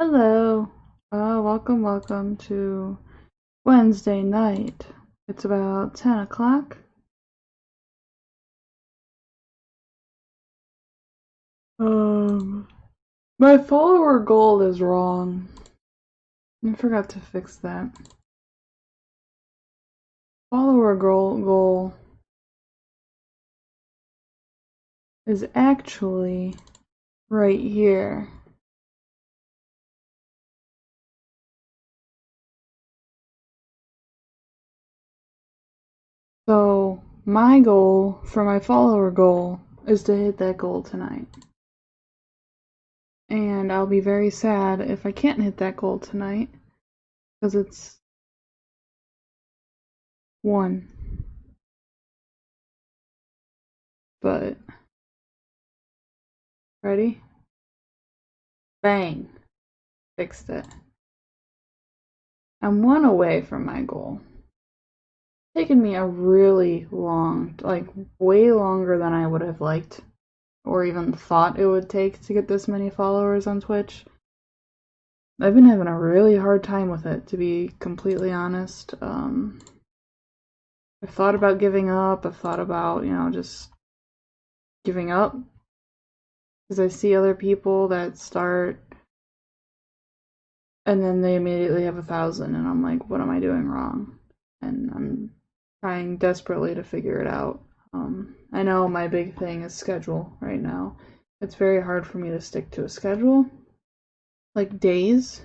Hello. Welcome to Wednesday night. It's about 10 o'clock. My follower goal is wrong. I forgot to fix that. Follower goal is actually right here. So my goal for my follower goal is to hit that goal tonight. And I'll be very sad if I can't hit that goal tonight, because it's 1. But, ready? Bang. Fixed it. I'm 1 away from my goal. It's taken me a really long, like way longer than I would have liked or even thought it would take to get this many followers on Twitch. I've been having a really hard time with it, to be completely honest. I've thought about giving up. I've thought about, just giving up. Because I see other people that start and then they immediately have 1,000, and I'm like, what am I doing wrong? And I'm trying desperately to figure it out. I know my big thing is schedule right now. It's very hard for me to stick to a schedule, like days,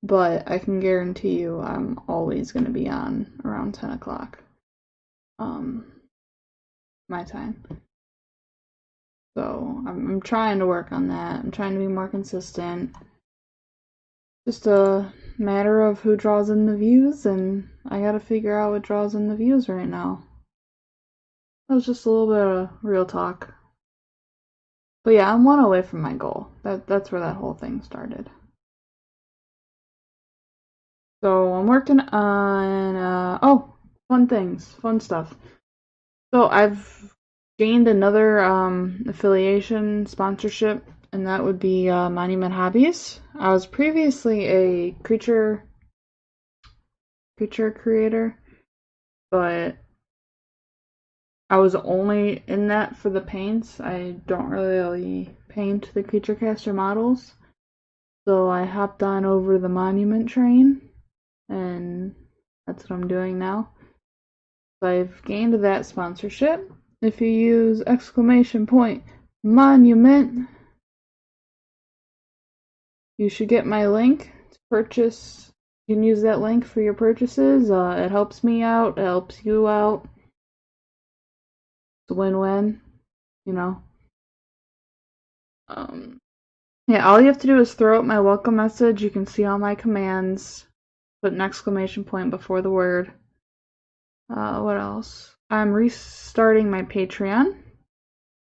but I can guarantee you I'm always going to be on around 10 o'clock, my time. So I'm trying to work on that. I'm trying to be more consistent. Just a matter of who draws in the views, and I gotta figure out what draws in the views right now. That was just a little bit of real talk. But yeah, I'm 1 away from my goal. That's where that whole thing started. So I'm working on fun stuff. So I've gained another affiliation sponsorship, and that would be Monument Hobbies. I was previously a creature creator, but I was only in that for the paints. I don't really paint the creature caster models, so I hopped on over the monument train, and that's what I'm doing now. So I've gained that sponsorship. If you use !monument, you should get my link to purchase. You can use that link for your purchases. It helps me out, it helps you out. It's a win-win, you know. Yeah, all you have to do is throw out my welcome message. You can see all my commands. Put an exclamation point before the word. What else? I'm restarting my Patreon.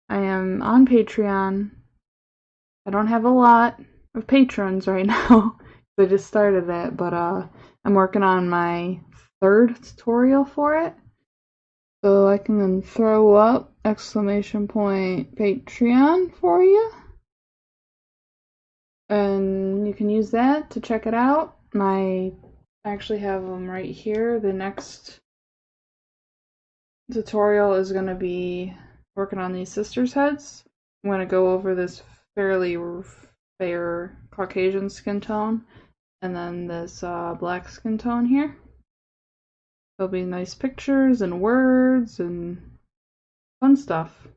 I am on Patreon. I don't have a lot of patrons right now. I just started it, but I'm working on my 3rd tutorial for it. So I can then throw up exclamation point Patreon for you. And you can use that to check it out. I actually have them right here. The next tutorial is going to be working on these sisters' heads. I'm going to go over this fairly fair Caucasian skin tone and then this black skin tone here. There'll be nice pictures and words and fun stuff.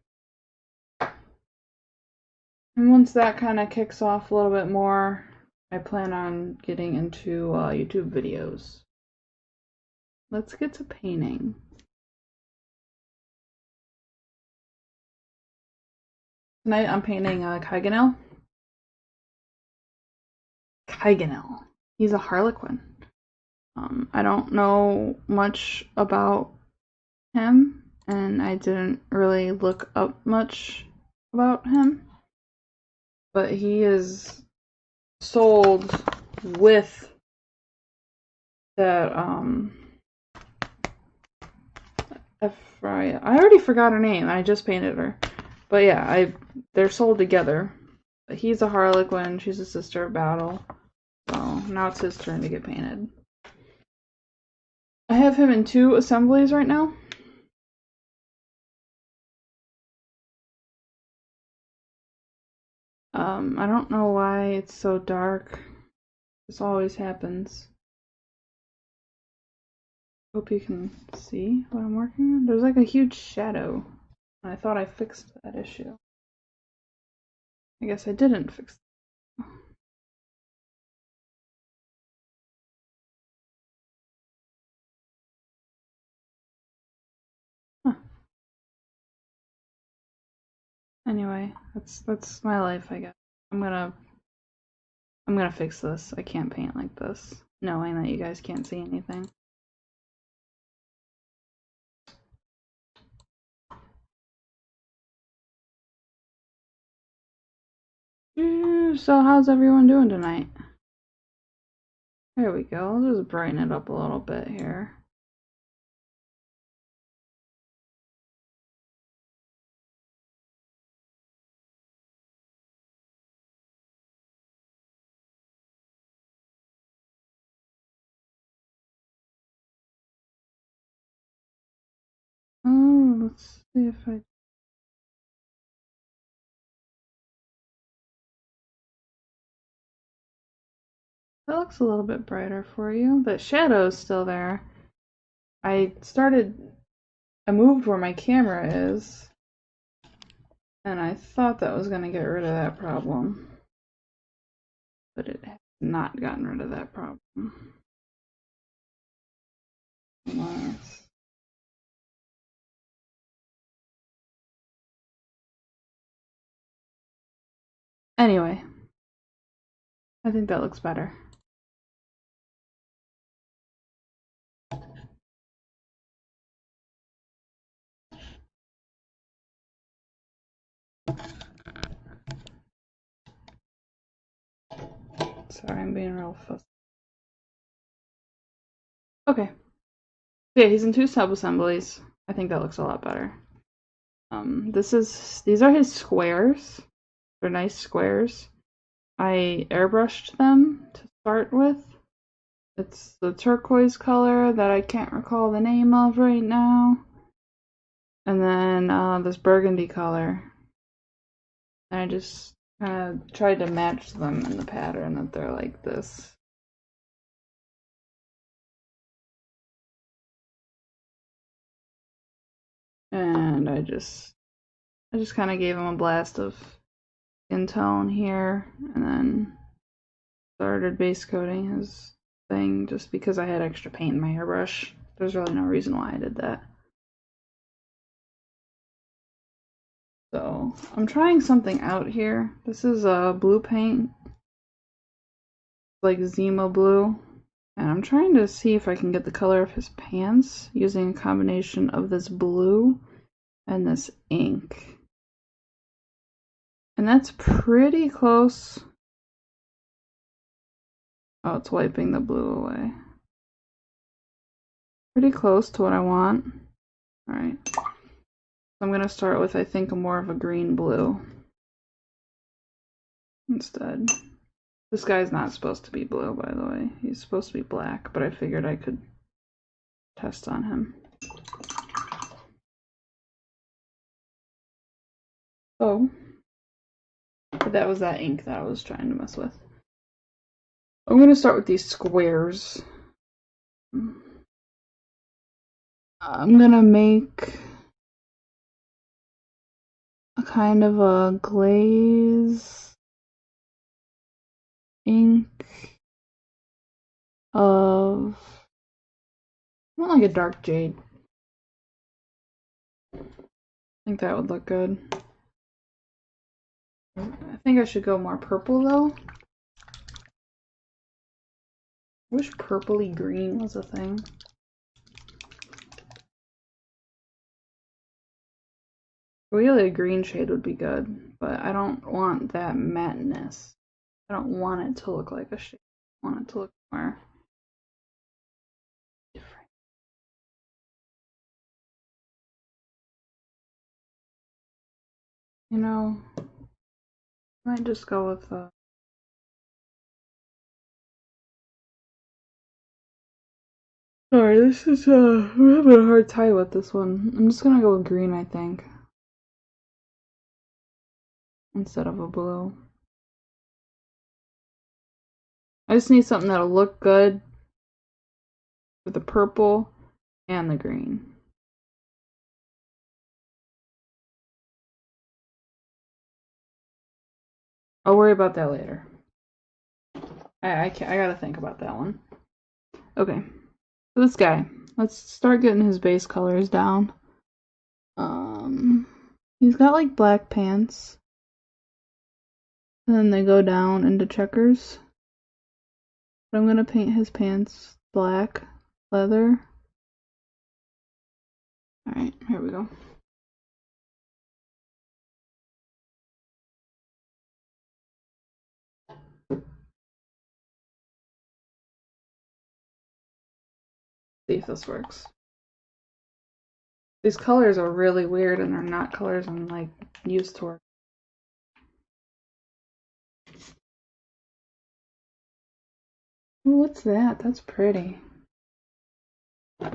And once that kind of kicks off a little bit more, I plan on getting into YouTube videos. Let's get to painting. Tonight I'm painting Kyganil. Kyganil. He's a Harlequin. I don't know much about him, and I didn't really look up much about him. But he is sold with that I already forgot her name. I just painted her. But yeah, they're sold together. He's a Harlequin, she's a Sister of Battle. now it's his turn to get painted. I have him in 2 assemblies right now. I don't know why it's so dark. This always happens. Hope you can see what I'm working on. There's like a huge shadow. I thought I fixed that issue. I guess I didn't fix it. Huh. Anyway, that's my life, I guess. I'm gonna fix this. I can't paint like this, knowing that you guys can't see anything. So how's everyone doing tonight? There we go. I'll just brighten it up a little bit here. Oh, let's see if I... That looks a little bit brighter for you. The shadow's still there. I moved where my camera is, and I thought that was going to get rid of that problem. But it has not gotten rid of that problem. Unless... Anyway, I think that looks better. Sorry, I'm being real fussy. Okay. Yeah, he's in 2 sub-assemblies. I think that looks a lot better. These are his squares. They're nice squares. I airbrushed them to start with. It's the turquoise color that I can't recall the name of right now. And then this burgundy color. And I just kind of tried to match them in the pattern that they're like this. And I just kind of gave him a blast of skin tone here, and then started base coating his thing just because I had extra paint in my airbrush. There's really no reason why I did that. So I'm trying something out here. This is a blue paint, like Zima blue, and I'm trying to see if I can get the color of his pants using a combination of this blue and this ink. And that's pretty close. Oh, it's wiping the blue away. Pretty close to what I want. Alright. I'm going to start with, I think, more of a green-blue instead. This guy's not supposed to be blue, by the way. He's supposed to be black, but I figured I could test on him. Oh. But that was that ink that I was trying to mess with. I'm going to start with these squares. I'm going to make a kind of a glaze ink of, not like a dark jade. I think that would look good. I think I should go more purple though. I wish purpley green was a thing. Really, a green shade would be good, but I don't want that matteness. I don't want it to look like a shade. I want it to look more different. You know, I might just go with Sorry, this is I'm having a hard time with this one. I'm just gonna go with green, I think, instead of a blue. I just need something that'll look good with the purple and the green. I'll worry about that later. I gotta think about that one. Okay, so this guy. Let's start getting his base colors down. He's got like black pants. And then they go down into checkers. But I'm gonna paint his pants black leather. Alright, here we go. See if this works. These colors are really weird and they're not colors I'm like used to. Ooh, what's that? That's pretty. I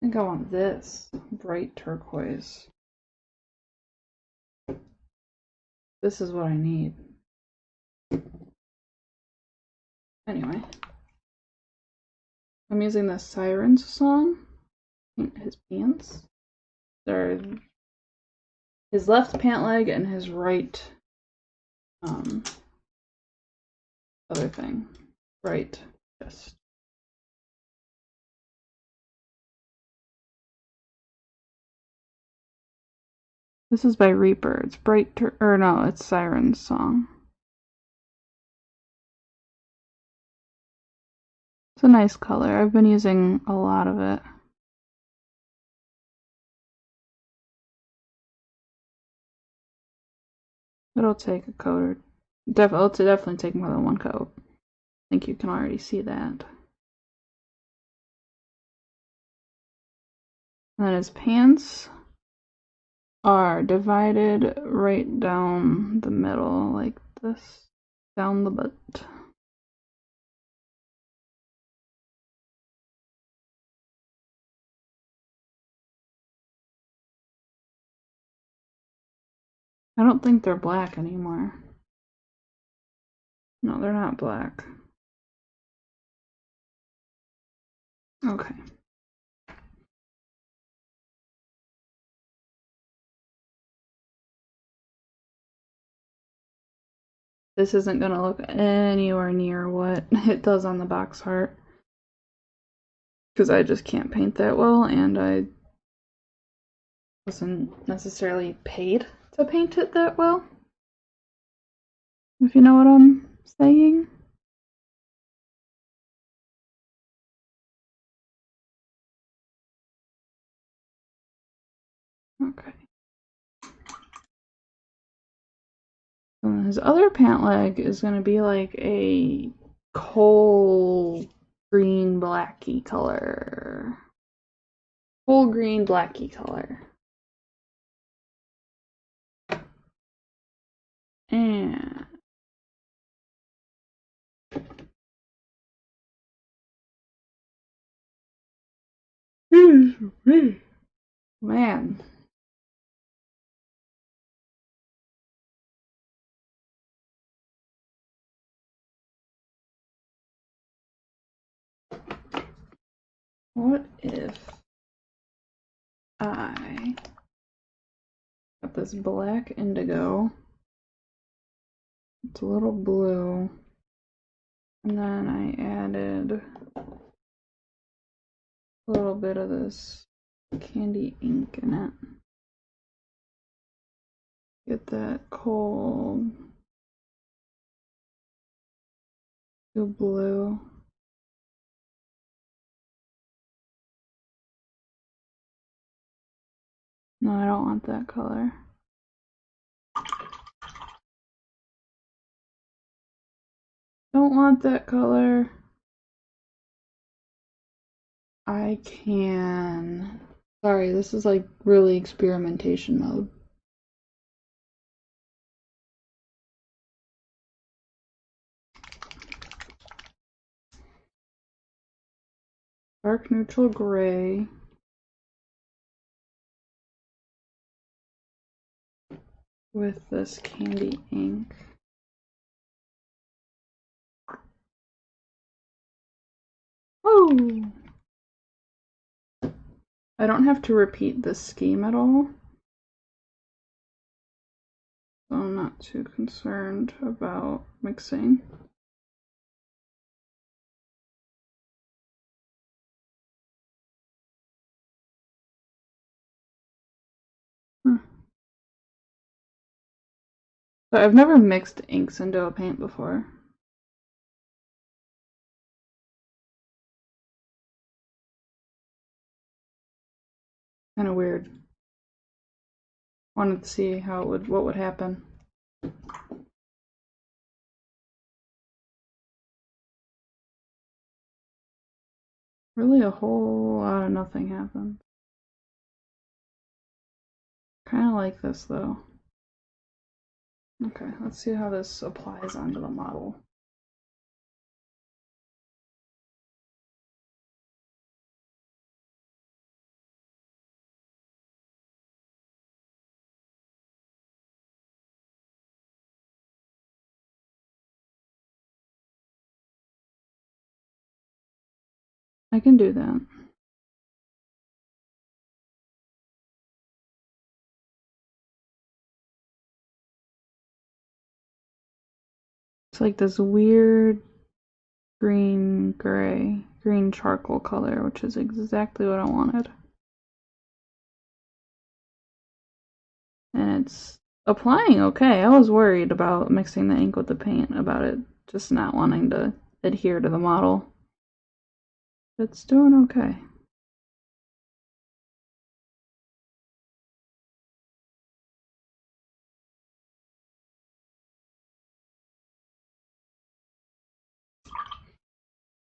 think I want this bright turquoise. This is what I need. Anyway, I'm using the Sirens song. Paint his pants. They're his left pant leg and his right other thing. Right chest. This is by Reaper. It's or no, it's Siren's song. It's a nice color. I've been using a lot of it. It'll take a coat or it'll definitely take more than one coat. I think you can already see that. And then his pants are divided right down the middle like this, down the butt. I don't think they're black anymore. No, they're not black. Okay. This isn't going to look anywhere near what it does on the box art. Because I just can't paint that well, and I wasn't necessarily paid to paint it that well. If you know what I'm saying. Okay. And his other pant leg is going to be like a coal green blacky color. Coal green blacky color. And man. What if I got this black indigo? It's a little blue. And then I added a little bit of this candy ink in it. Get that cold blue. No, I don't want that color. Don't want that color. I can. Sorry, this is like really experimentation mode. Dark neutral gray. With this candy ink. Oh! I don't have to repeat this scheme at all. So I'm not too concerned about mixing. So I've never mixed inks into a paint before. Kind of weird. Wanted to see how what would happen. Really a whole lot of nothing happened. Kind of like this though. Okay, let's see how this applies onto the model. I can do that. It's like this weird green gray, green charcoal color, which is exactly what I wanted. And it's applying okay. I was worried about mixing the ink with the paint, about it just not wanting to adhere to the model. It's doing okay.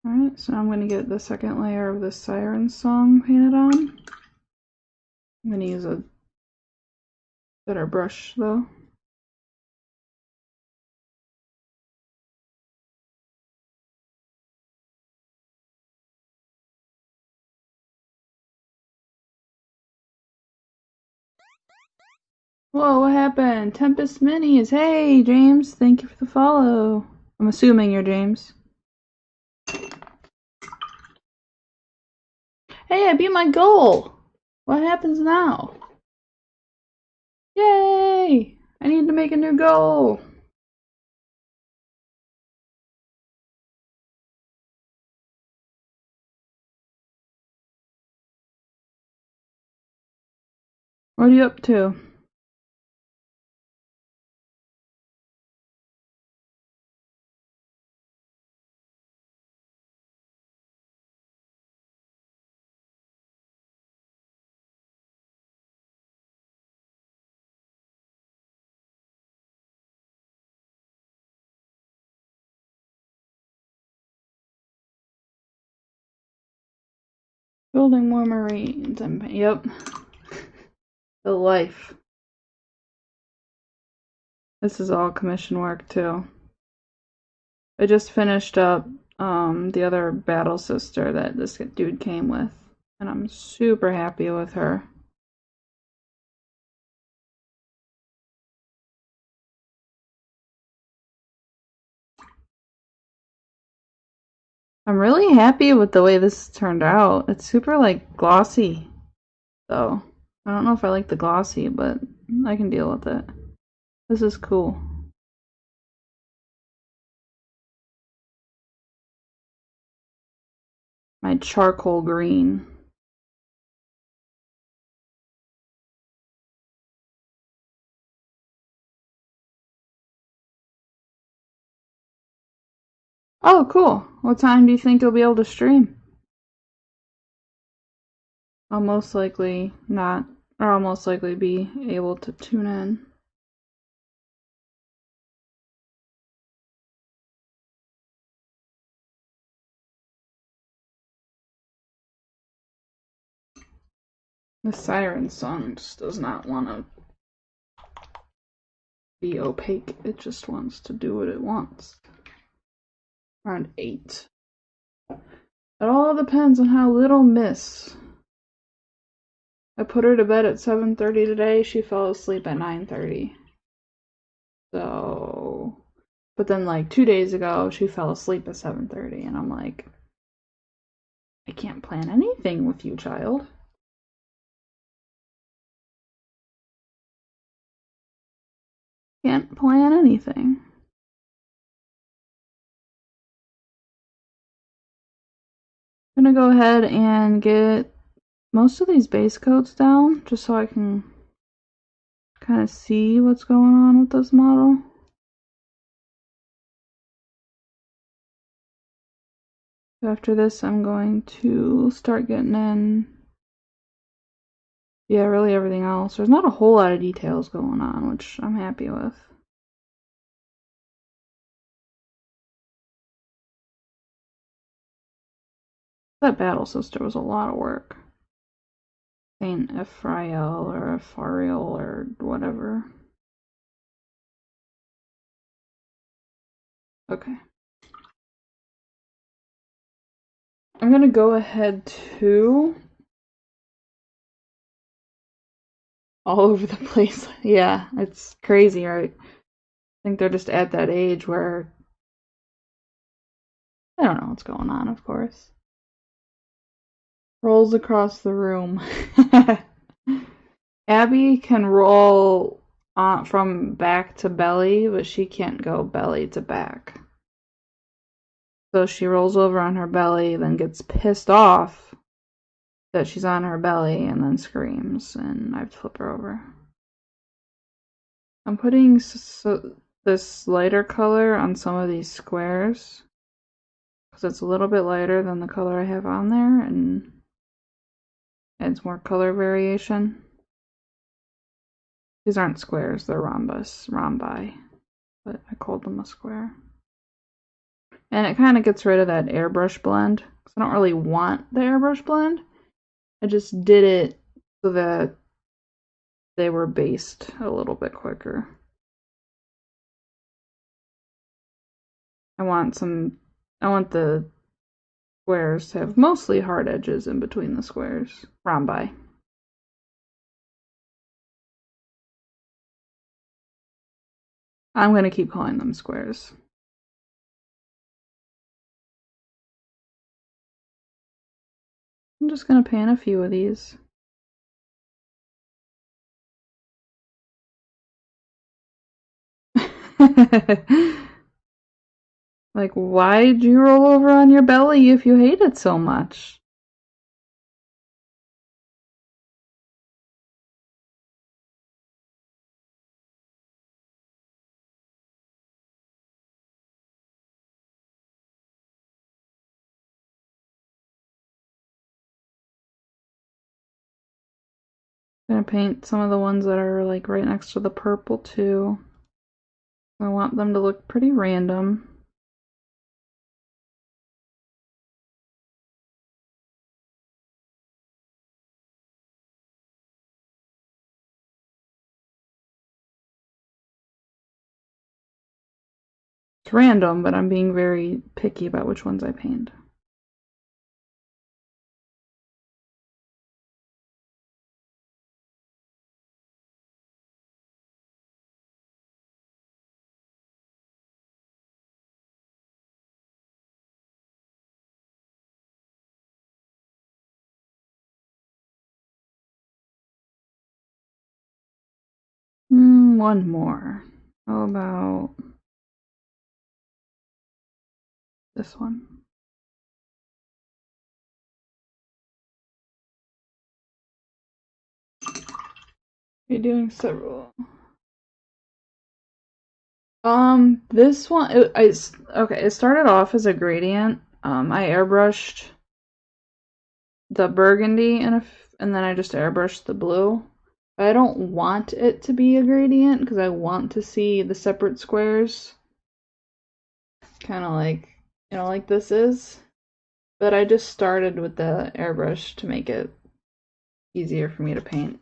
Alright, so I'm going to get the second layer of this siren song painted on. I'm going to use a better brush though. Whoa, what happened? Tempest Minis! Hey, James! Thank you for the follow. I'm assuming you're James. Hey, I beat my goal! What happens now? Yay! I need to make a new goal! What are you up to? Building more marines. Yep. The life. This is all commission work too. I just finished up the other battle sister that this dude came with, and I'm super happy with her. I'm really happy with the way this turned out. It's super like glossy though. I don't know if I like the glossy, but I can deal with it. This is cool. My charcoal green. Oh, cool. What time do you think you'll be able to stream? I'll most likely not, or I'll most likely be able to tune in. The siren song just does not want to be opaque. It just wants to do what it wants. Around 8. It all depends on how little Miss. I put her to bed at 7:30 today. She fell asleep at 9:30. So, but then like 2 days ago, she fell asleep at 7:30, and I'm like, I can't plan anything with you, child. Can't plan anything. I'm gonna go ahead and get most of these base coats down just so I can kind of see what's going on with this model. After this, I'm going to start getting in, yeah, really everything else. There's not a whole lot of details going on, which I'm happy with. That Battle Sister was a lot of work. Saint Ephrael or Ephariel or whatever. Okay. I'm gonna go ahead to all over the place. Yeah, it's crazy, right? I think they're just at that age where I don't know what's going on, of course. Rolls across the room. Abby can roll from back to belly, but she can't go belly to back. So she rolls over on her belly, then gets pissed off that she's on her belly, and then screams, and I have to flip her over. I'm putting this lighter color on some of these squares because it's a little bit lighter than the color I have on there and adds more color variation. These aren't squares, they're rhombi, but I called them a square. And it kind of gets rid of that airbrush blend because I don't really want the airbrush blend. I just did it so that they were based a little bit quicker. I want the squares to have mostly hard edges in between the squares. Rhombi. I'm going to keep calling them squares. I'm just going to pan a few of these. Like, why'd you roll over on your belly if you hate it so much? I'm gonna paint some of the ones that are like right next to the purple too. I want them to look pretty random. It's random, but I'm being very picky about which ones I paint. One more. How about this one? You're doing several. This one, okay, it started off as a gradient. I airbrushed the burgundy and then I just airbrushed the blue. I don't want it to be a gradient because I want to see the separate squares. Kind of like, like this is. But I just started with the airbrush to make it easier for me to paint.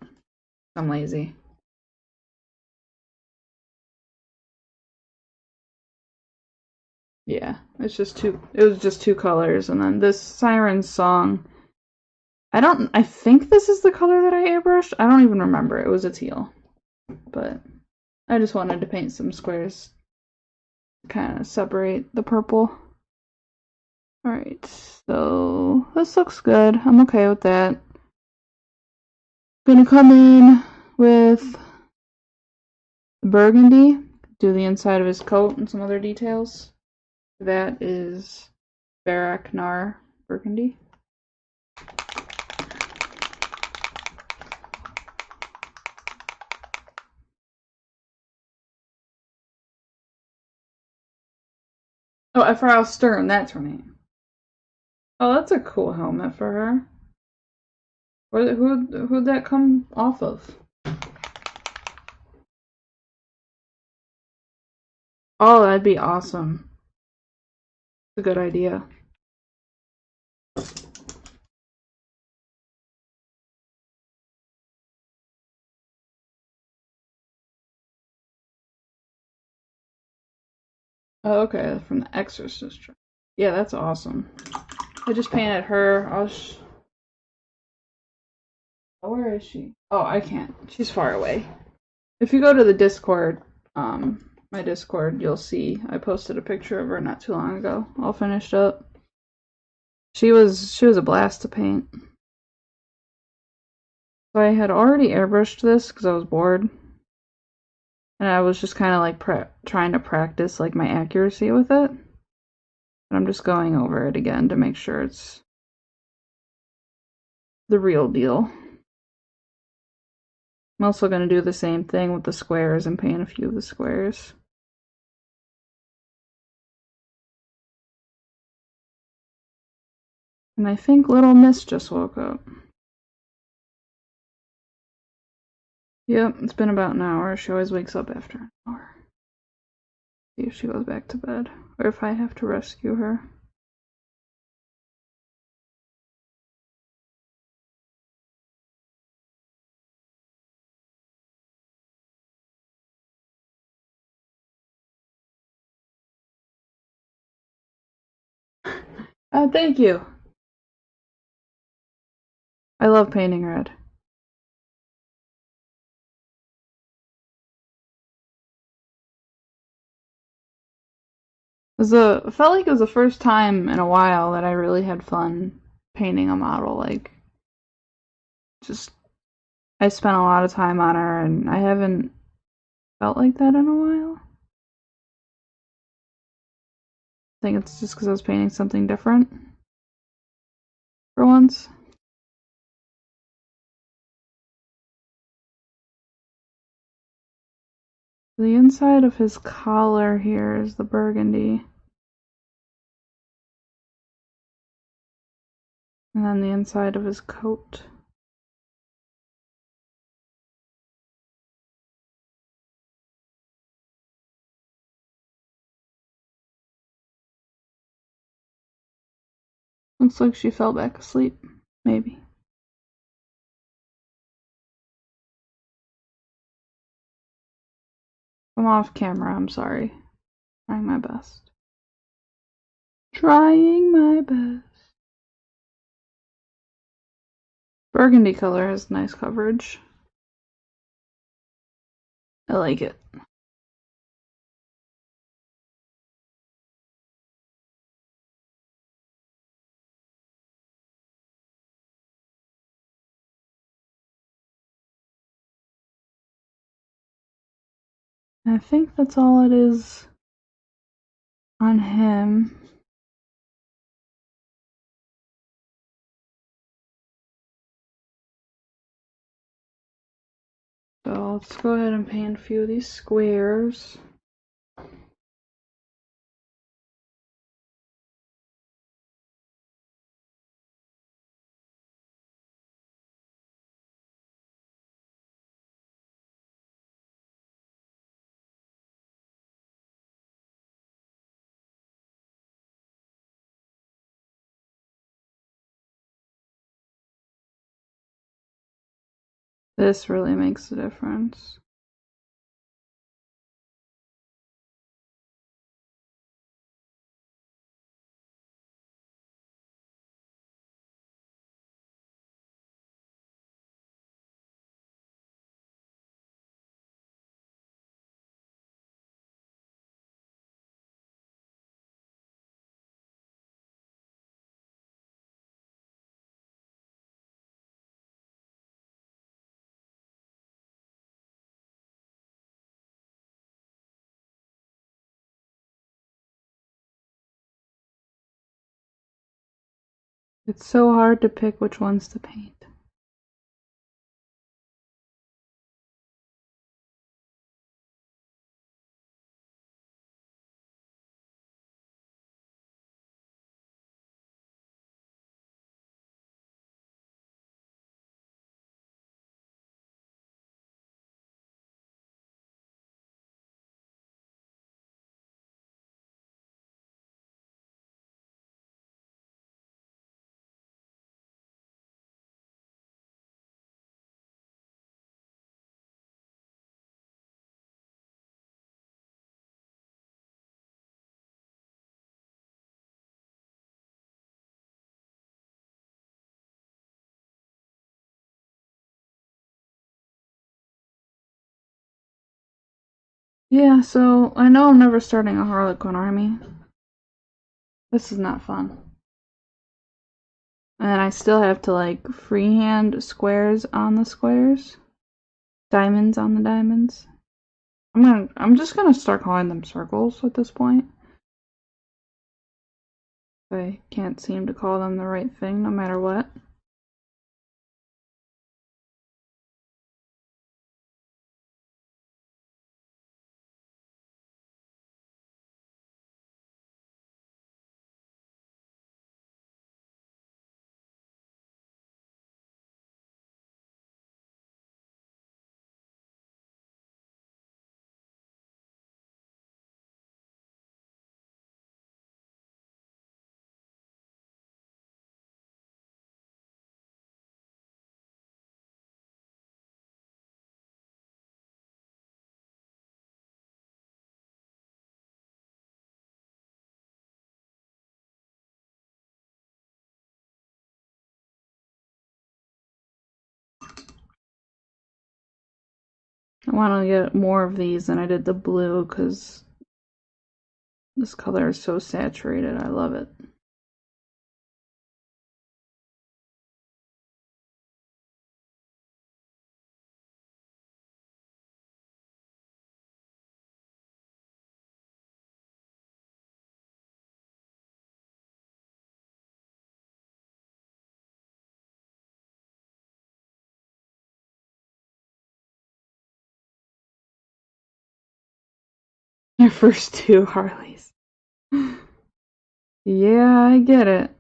I'm lazy. Yeah, it's just two. It was just two colors, and then this Siren Song. I think this is the color that I airbrushed. I don't even remember. It was a teal, but I just wanted to paint some squares, kind of separate the purple. All right, so this looks good. I'm okay with that. Gonna come in with burgundy, do the inside of his coat and some other details. That is Barak burgundy. Oh, Ephraim Stern, that's her name. Oh, that's a cool helmet for her. Who'd that come off of? Oh, that'd be awesome. It's a good idea. Oh, okay, from The Exorcist. Yeah, that's awesome. I just painted her. Oh, where is she? Oh, I can't. She's far away. If you go to the Discord, my Discord, you'll see I posted a picture of her not too long ago, all finished up. She was a blast to paint. So I had already airbrushed this because I was bored, and I was just kind of like trying to practice like my accuracy with it. But I'm just going over it again to make sure it's the real deal. I'm also going to do the same thing with the squares and paint a few of the squares. And I think Little Miss just woke up. Yep, it's been about an hour. She always wakes up after an hour. See if she goes back to bed, or if I have to rescue her. Thank you. I love painting red. It felt like it was the first time in a while that I really had fun painting a model. Like, just I spent a lot of time on her, and I haven't felt like that in a while. I think it's just because I was painting something different for once. The inside of his collar here is the burgundy. And then the inside of his coat. Looks like she fell back asleep. Maybe. I'm off camera, I'm sorry. Trying my best. Trying my best. Burgundy color has nice coverage. I like it. I think that's all it is on him. So let's go ahead and paint a few of these squares. This really makes a difference. It's so hard to pick which ones to paint. Yeah, so I know I'm never starting a Harlequin army. This is not fun. And then I still have to like freehand squares on the squares. Diamonds on the diamonds. I'm just gonna start calling them circles at this point. I can't seem to call them the right thing no matter what. I want to get more of these than I did the blue because this color is so saturated. I love it. Your first two Harleys. Yeah, I get it.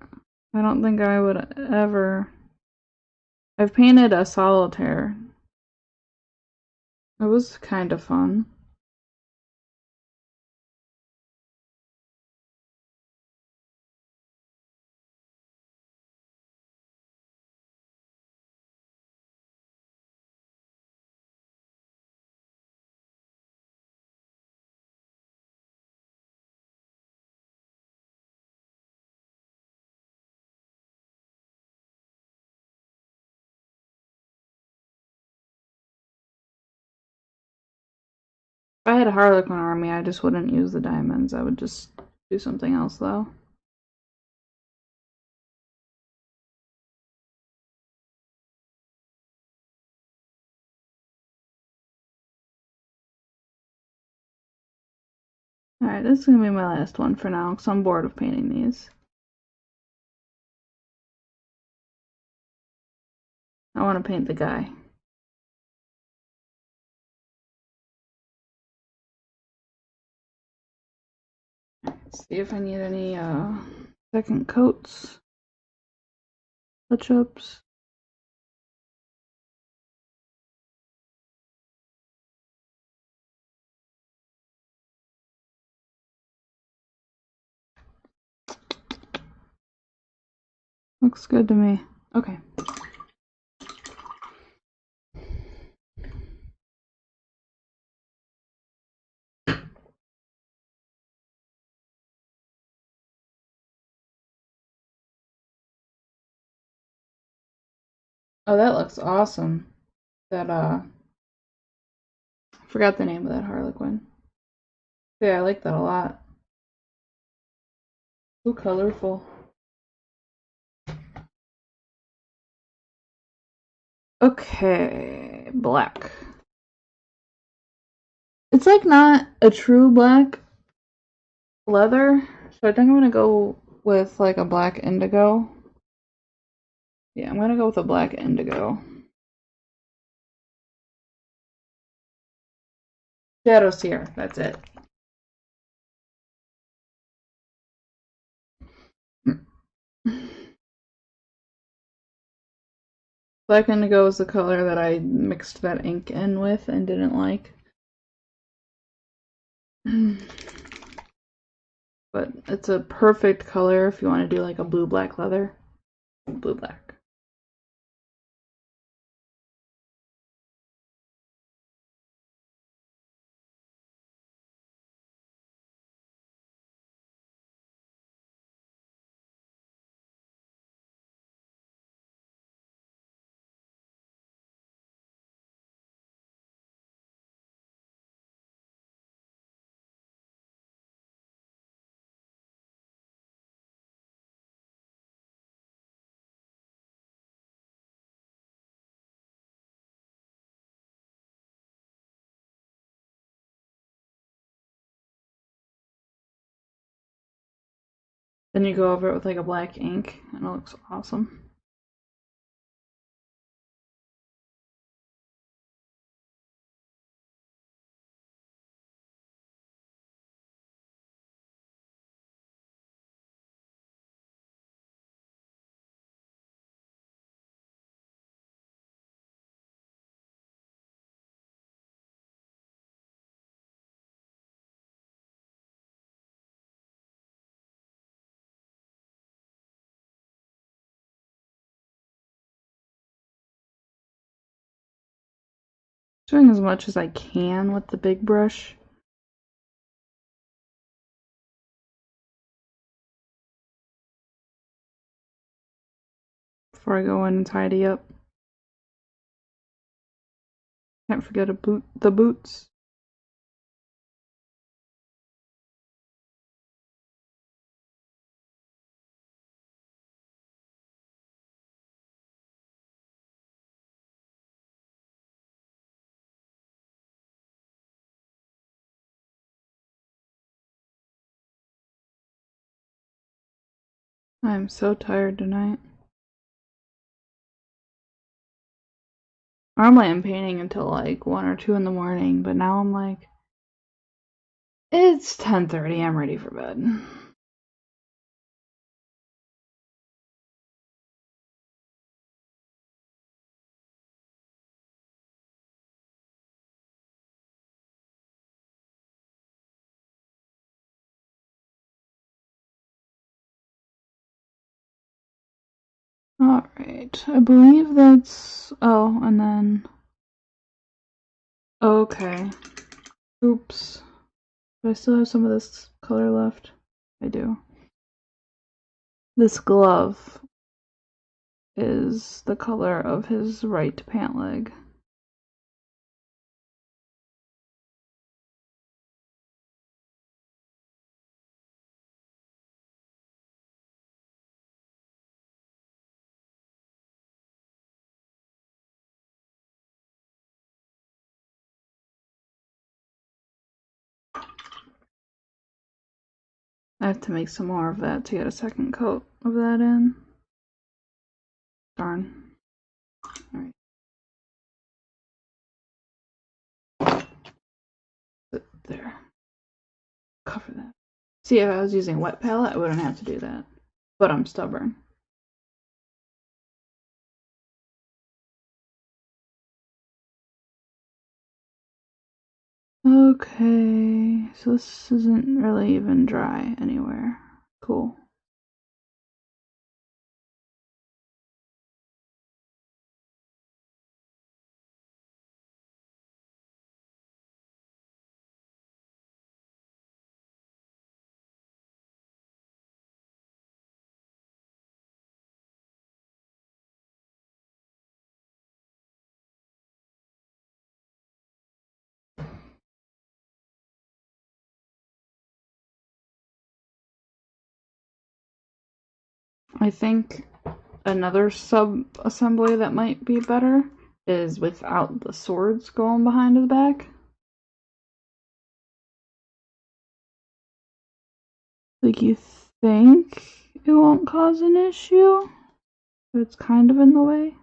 I don't think I would ever. I've painted a solitaire. It was kind of fun. If I had a Harlequin army, I just wouldn't use the diamonds. I would just do something else though. Alright, this is gonna be my last one for now because I'm bored of painting these. I want to paint the guy. Let's see if I need any second coats, touch-ups. Looks good to me. Okay. Oh, that looks awesome. That I forgot the name of that Harlequin. Yeah, I like that a lot. So colorful. Okay, black. It's like not a true black leather, so I think I'm gonna go with like a black indigo. Yeah, I'm gonna go with a black indigo. Shadow Seer, that's it. Black indigo is the color that I mixed that ink in with and didn't like. But it's a perfect color if you want to do like a blue-black leather. Blue-black. Then you go over it with like a black ink and it looks awesome. Doing as much as I can with the big brush. Before I go in and tidy up. Can't forget the boots. I'm so tired tonight. Normally I'm painting until like 1 or 2 in the morning, but now I'm like, it's 10:30, I'm ready for bed. Alright, I believe that's... oh, and then... okay. Oops. Do I still have some of this color left? I do. This glove is the color of his right pant leg. I have to make some more of that to get a second coat of that in. Darn. Alright. There. Cover that. See, if I was using wet palette, I wouldn't have to do that. But I'm stubborn. Okay, so this isn't really even dry anywhere. Cool. I think another sub-assembly that might be better is without the swords going behind his back. Like, you think it won't cause an issue? but it's kind of in the way.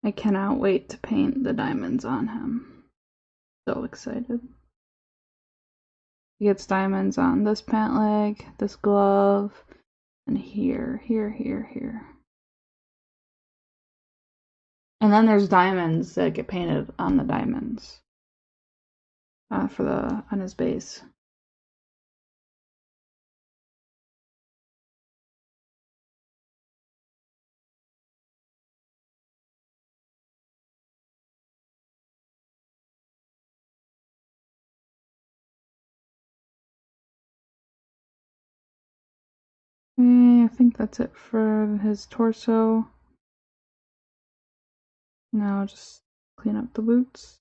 I cannot wait to paint the diamonds on him. So excited. He gets diamonds on this pant leg, this glove, and here. And then there's diamonds that get painted on the diamonds on his base. Okay, I think that's it for his torso. Now just clean up the boots.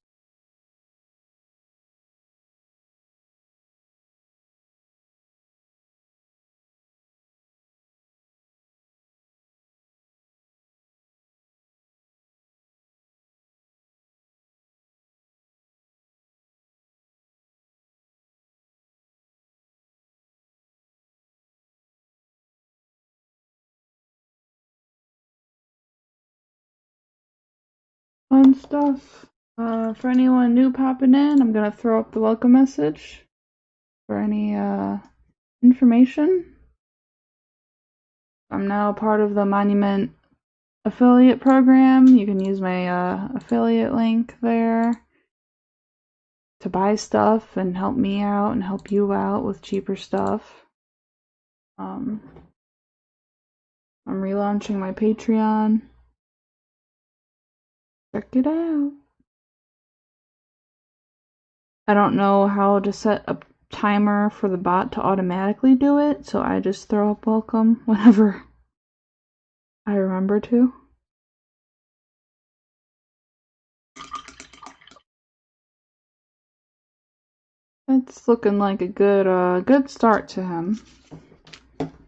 Fun stuff. For anyone new popping in, I'm gonna throw up the welcome message for any information. I'm now part of the Monument affiliate program. You can use my affiliate link there to buy stuff and help me out and help you out with cheaper stuff. I'm relaunching my Patreon. Check it out. I don't know how to set a timer for the bot to automatically do it, so I just throw up welcome whenever I remember to. It's looking like a good start to him.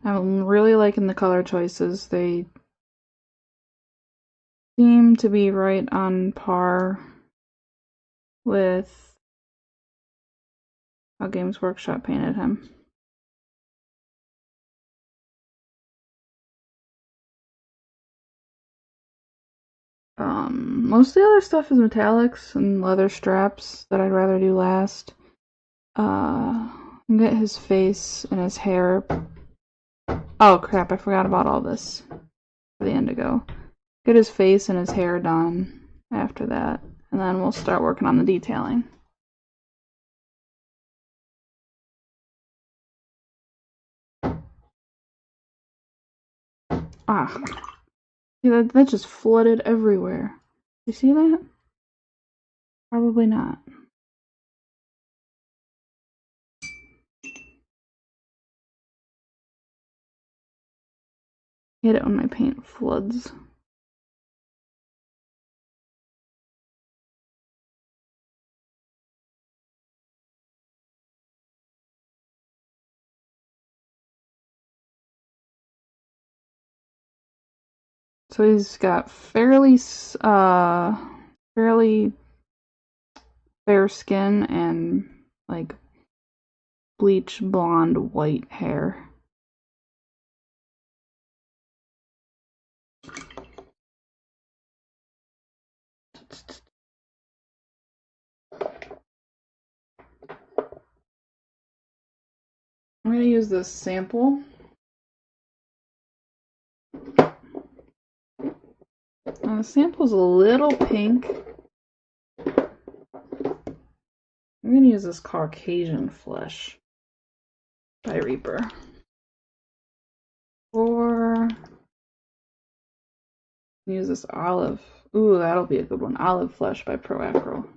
I'm really liking the color choices. They seem to be right on par with how Games Workshop painted him. Most of the other stuff is metallics and leather straps that I'd rather do last. Get his face and his hair. Oh crap, I forgot about all this for the indigo. Get his face and his hair done after that, and then we'll start working on the detailing. Ah, see, that just flooded everywhere. You see that? Probably not. I hate it when my paint floods. So he's got fairly fair skin and like bleach blonde white hair. I'm gonna use this sample. The sample's a little pink. I'm gonna use this Caucasian Flesh by Reaper. Or use this Olive. Ooh, that'll be a good one. Olive Flesh by Pro Acro.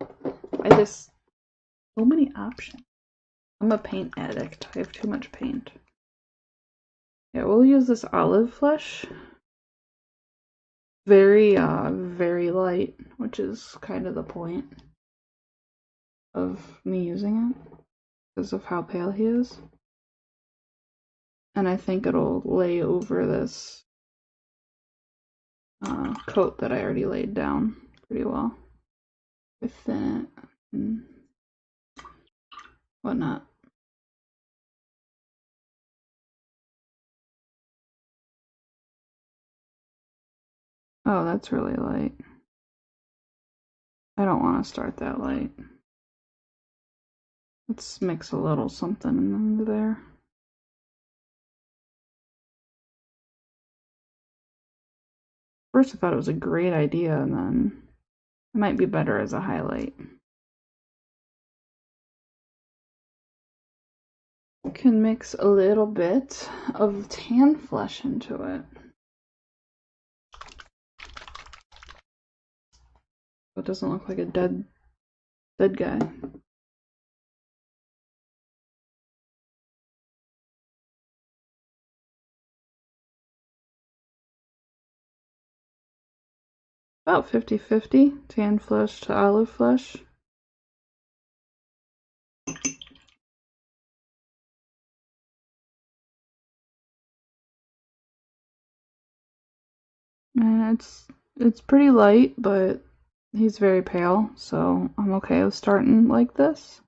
So many options. I'm a paint addict. I have too much paint. Yeah, we'll use this Olive Flesh. Very light, which is kind of the point of me using it because of how pale he is. And I think it'll lay over this coat that I already laid down pretty well within it and whatnot. Oh, that's really light. I don't want to start that light. Let's mix a little something in there. First I thought it was a great idea, and then it might be better as a highlight. You can mix a little bit of tan flesh into it. So it doesn't look like a dead guy. About 50-50, tan flesh to olive flesh. And it's pretty light, but he's very pale, so I'm okay with starting like this.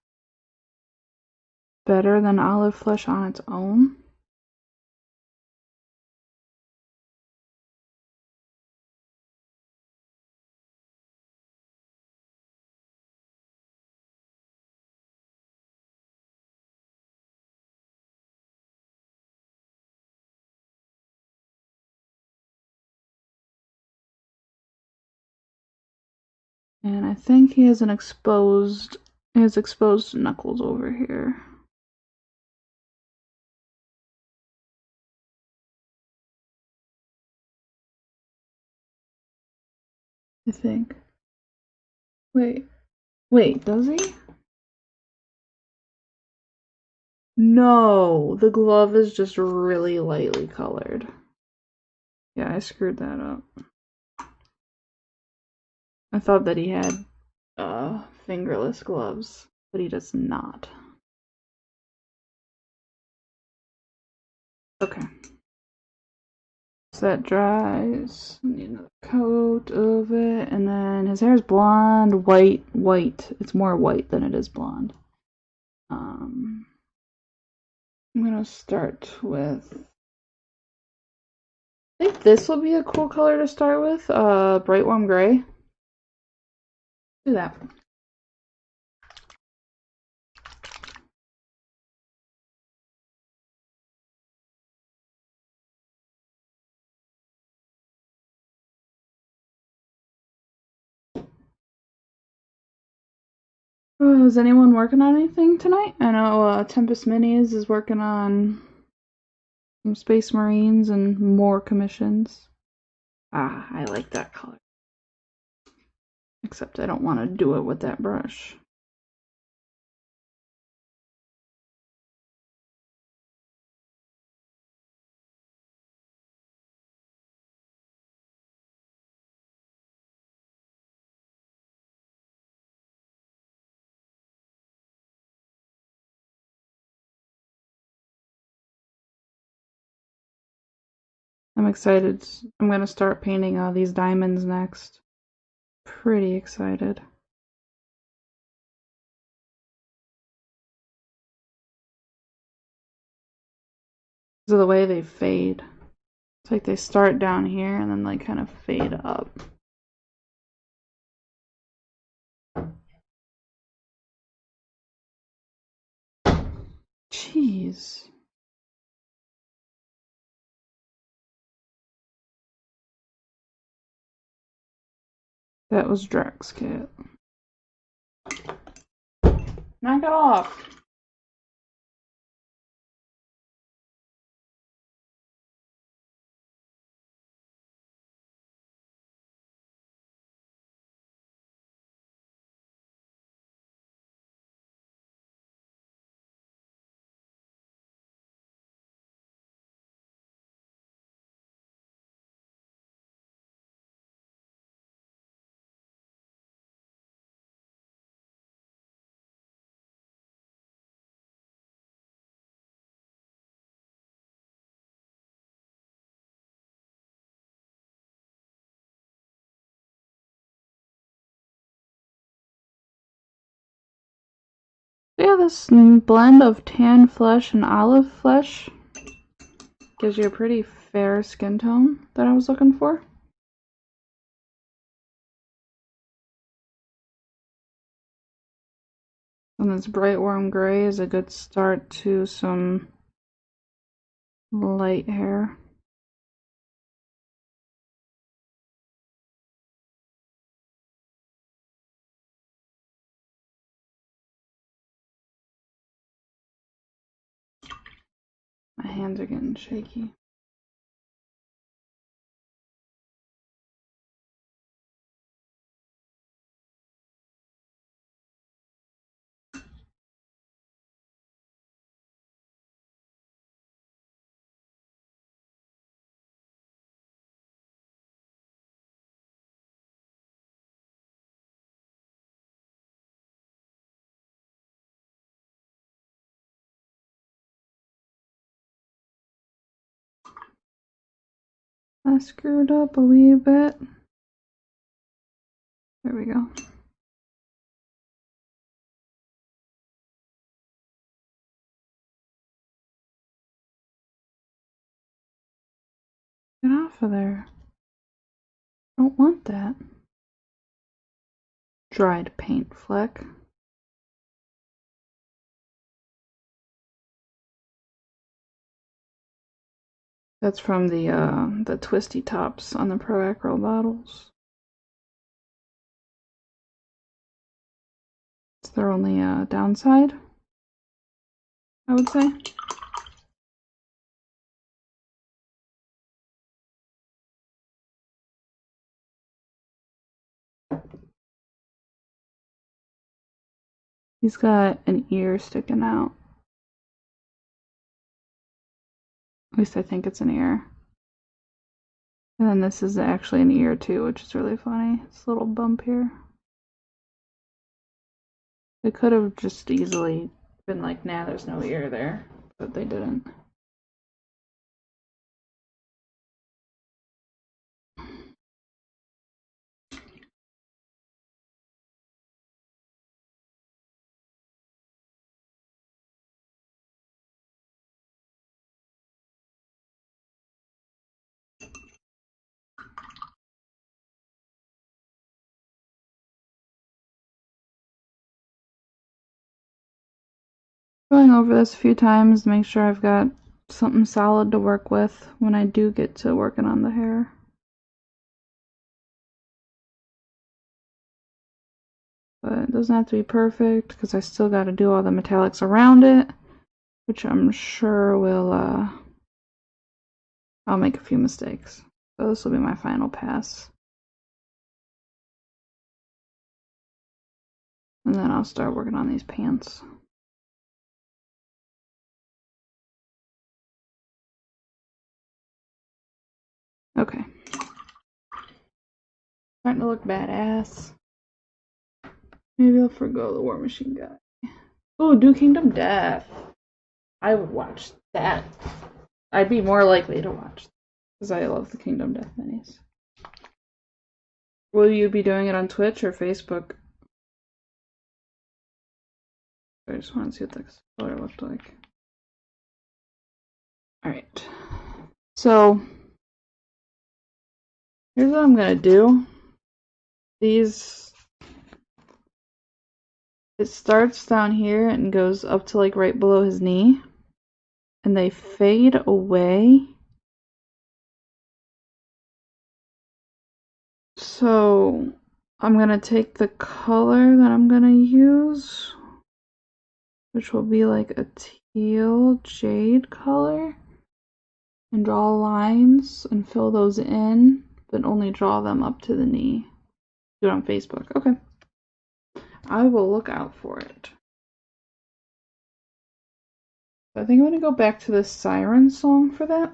Better than olive flesh on its own. And I think he has exposed knuckles over here. I think. Wait, does he? No, the glove is just really lightly colored. Yeah, I screwed that up. I thought that he had fingerless gloves, but he does not. Okay. So that dries. Need another coat of it, and then his hair is blonde, white. It's more white than it is blonde. I'm gonna start with. I think this will be a cool color to start with. Bright warm gray. Do that. Oh, is anyone working on anything tonight? I know Tempest Minis is working on some Space Marines and more commissions. Ah, I like that color. Except I don't want to do it with that brush. I'm excited. I'm going to start painting these diamonds next. Pretty excited. Because of the way they fade. It's like they start down here and then like kind of fade up. Jeez. That was Drax Cat. Knock it off. Yeah, this blend of tan flesh and olive flesh gives you a pretty fair skin tone that I was looking for. And this bright warm gray is a good start to some light hair. My hands are getting shaky. I screwed up a wee bit. There we go. Get off of there. Don't want that. Dried paint fleck. That's from the twisty tops on the Pro Acro bottles. It's their only downside, I would say. He's got an ear sticking out. At least I think it's an ear. And then this is actually an ear too, which is really funny. This little bump here. They could have just easily been like, nah, there's no ear there, but they didn't. Going over this a few times to make sure I've got something solid to work with when I do get to working on the hair. But it doesn't have to be perfect because I still got to do all the metallics around it, which I'm sure will, I'll make a few mistakes. So this will be my final pass. And then I'll start working on these pants. Okay. Starting to look badass. Maybe I'll forgo the War Machine guy. Oh, do Kingdom Death. I would watch that. I'd be more likely to watch because I love the Kingdom Death minis. Will you be doing it on Twitch or Facebook? I just want to see what the color looked like. Alright. So, here's what I'm gonna do. These, it starts down here and goes up to like right below his knee. And they fade away. So, I'm gonna take the color that I'm gonna use, which will be like a teal jade color, and draw lines and fill those in, but only draw them up to the knee. Do it on Facebook. Okay. I will look out for it. I think I'm gonna go back to the siren song for that.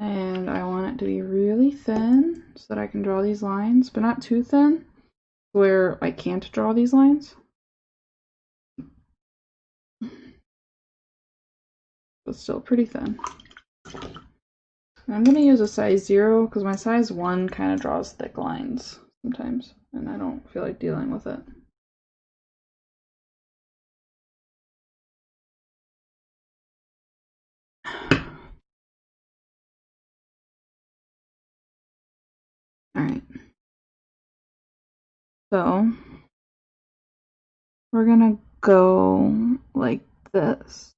And I want it to be really thin so that I can draw these lines, but not too thin where I can't draw these lines. But still pretty thin. I'm going to use a size 0 because my size 1 kind of draws thick lines sometimes, and I don't feel like dealing with it. Alright. So, we're going to go like this.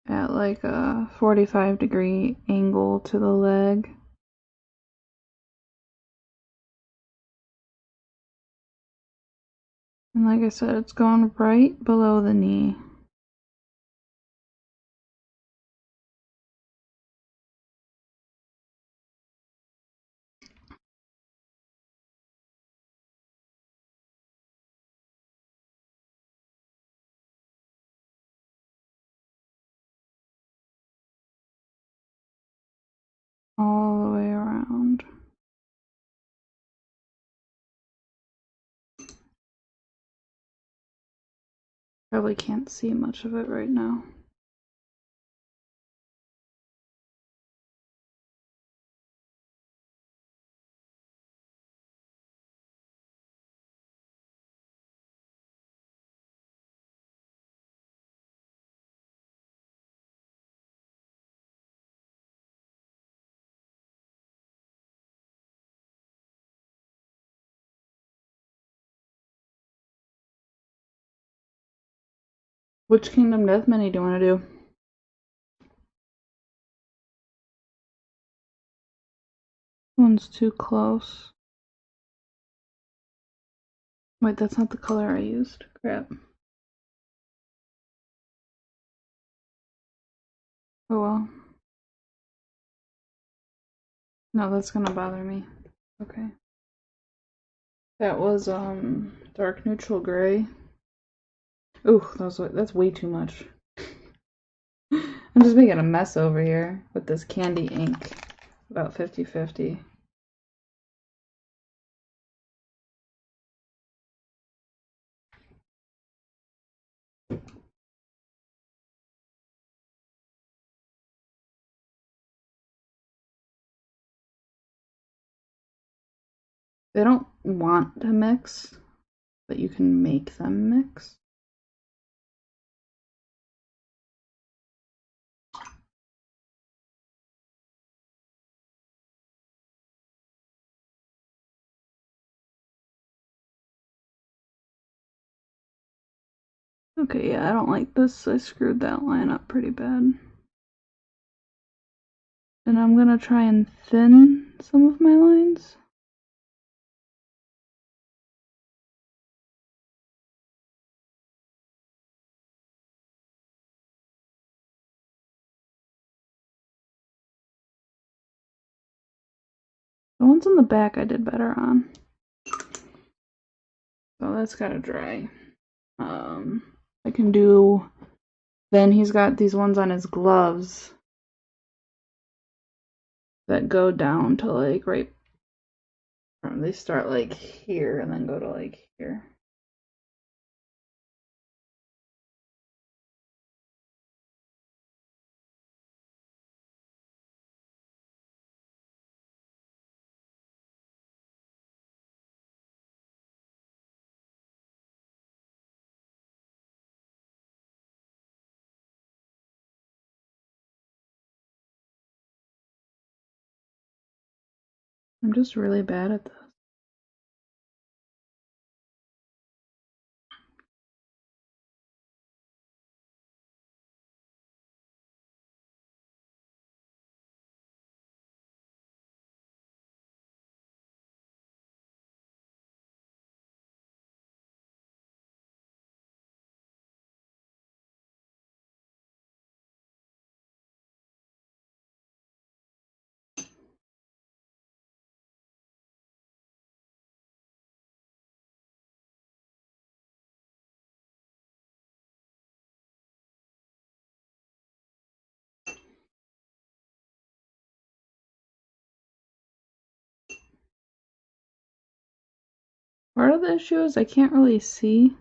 At like a 45-degree angle to the leg. And like I said, it's going right below the knee. All the way around. Probably can't see much of it right now. Which Kingdom Death Mini do you want to do? One's too close. Wait, that's not the color I used. Crap. Oh well. No, that's gonna bother me. Okay. That was dark neutral gray. Ooh, that's way too much. I'm just making a mess over here with this candy ink. About 50-50. They don't want to mix, but you can make them mix. Okay, yeah, I don't like this. I screwed that line up pretty bad. And I'm gonna try and thin some of my lines. The ones in the back I did better on. So that's gotta dry. I can do, then he's got these ones on his gloves that go down to like right, they start like here and then go to like here. I'm just really bad at this. Part of the issue is I can't really see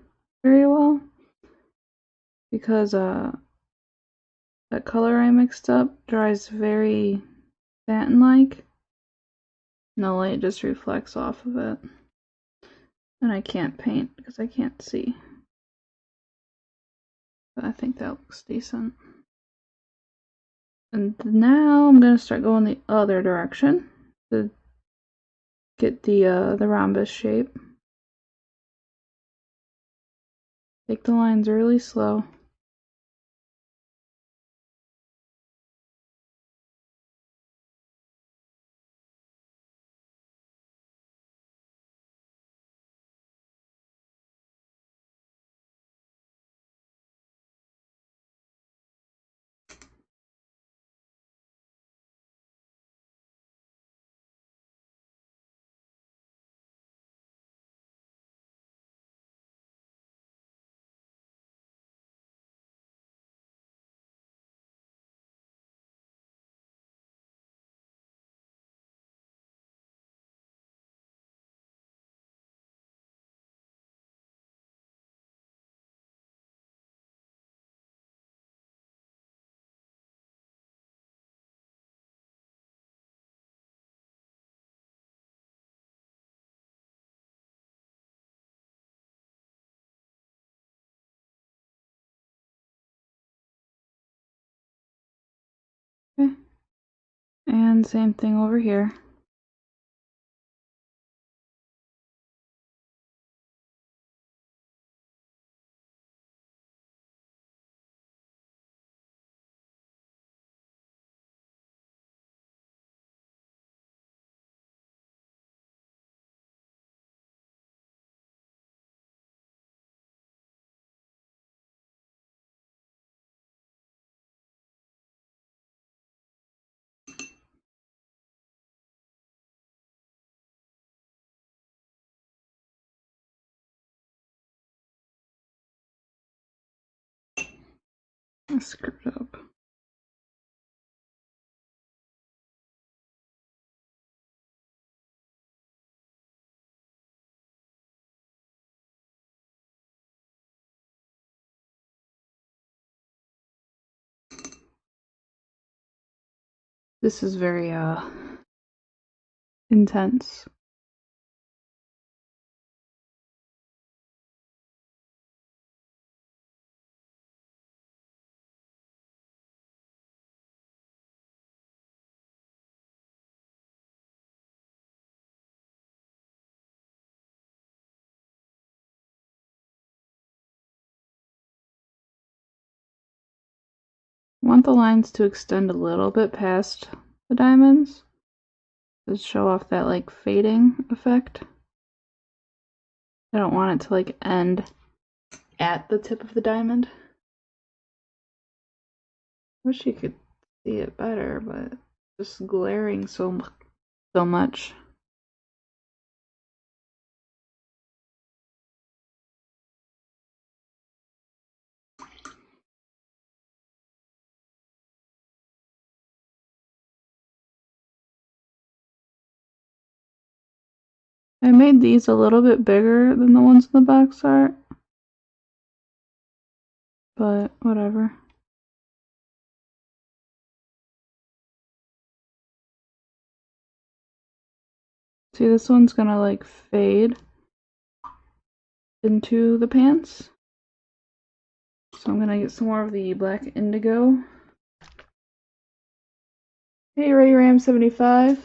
very well because that color I mixed up dries very satin-like. And the light just reflects off of it. And I can't paint because I can't see. But I think that looks decent. And now I'm going to start going the other direction to get the rhombus shape. Take the lines really slow. Okay. And same thing over here. I screwed up. This is very intense. I want the lines to extend a little bit past the diamonds to show off that like fading effect. I don't want it to like end at the tip of the diamond. Wish you could see it better, but it's just glaring so much. I made these a little bit bigger than the ones in the box art, but whatever. See, this one's gonna like fade into the pants. So I'm gonna get some more of the black indigo. Hey, RayRam75.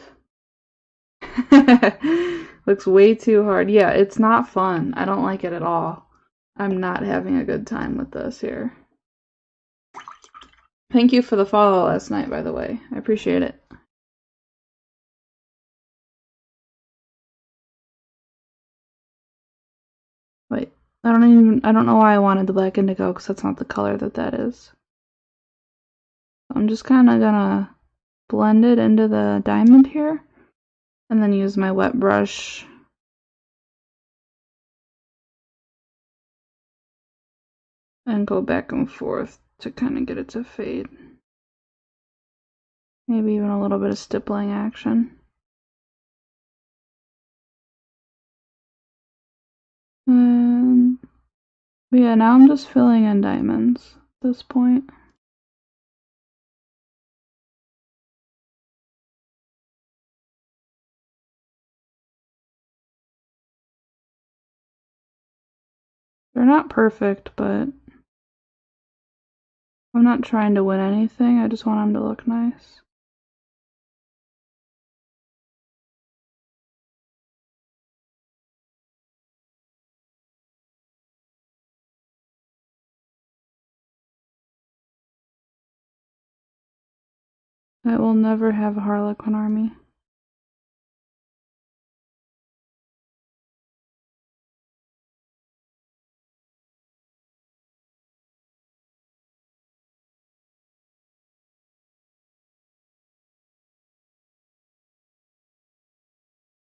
Looks way too hard. Yeah, it's not fun. I don't like it at all. I'm not having a good time with this here. Thank you for the follow last night, by the way. I appreciate it. Wait, I don't know why I wanted the black indigo, because that's not the color that is. I'm just kind of gonna blend it into the diamond here, and then use my wet brush and go back and forth to kind of get it to fade. Maybe even a little bit of stippling action. But yeah, now I'm just filling in diamonds at this point. They're not perfect, but I'm not trying to win anything. I just want them to look nice. I will never have a Harlequin army.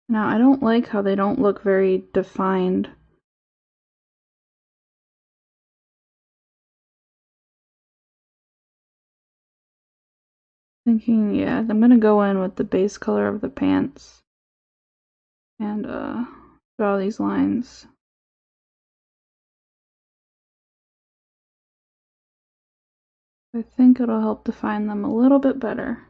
Now, I don't like how they don't look very defined. Thinking, yeah, I'm gonna go in with the base color of the pants and draw these lines. I think it'll help define them a little bit better.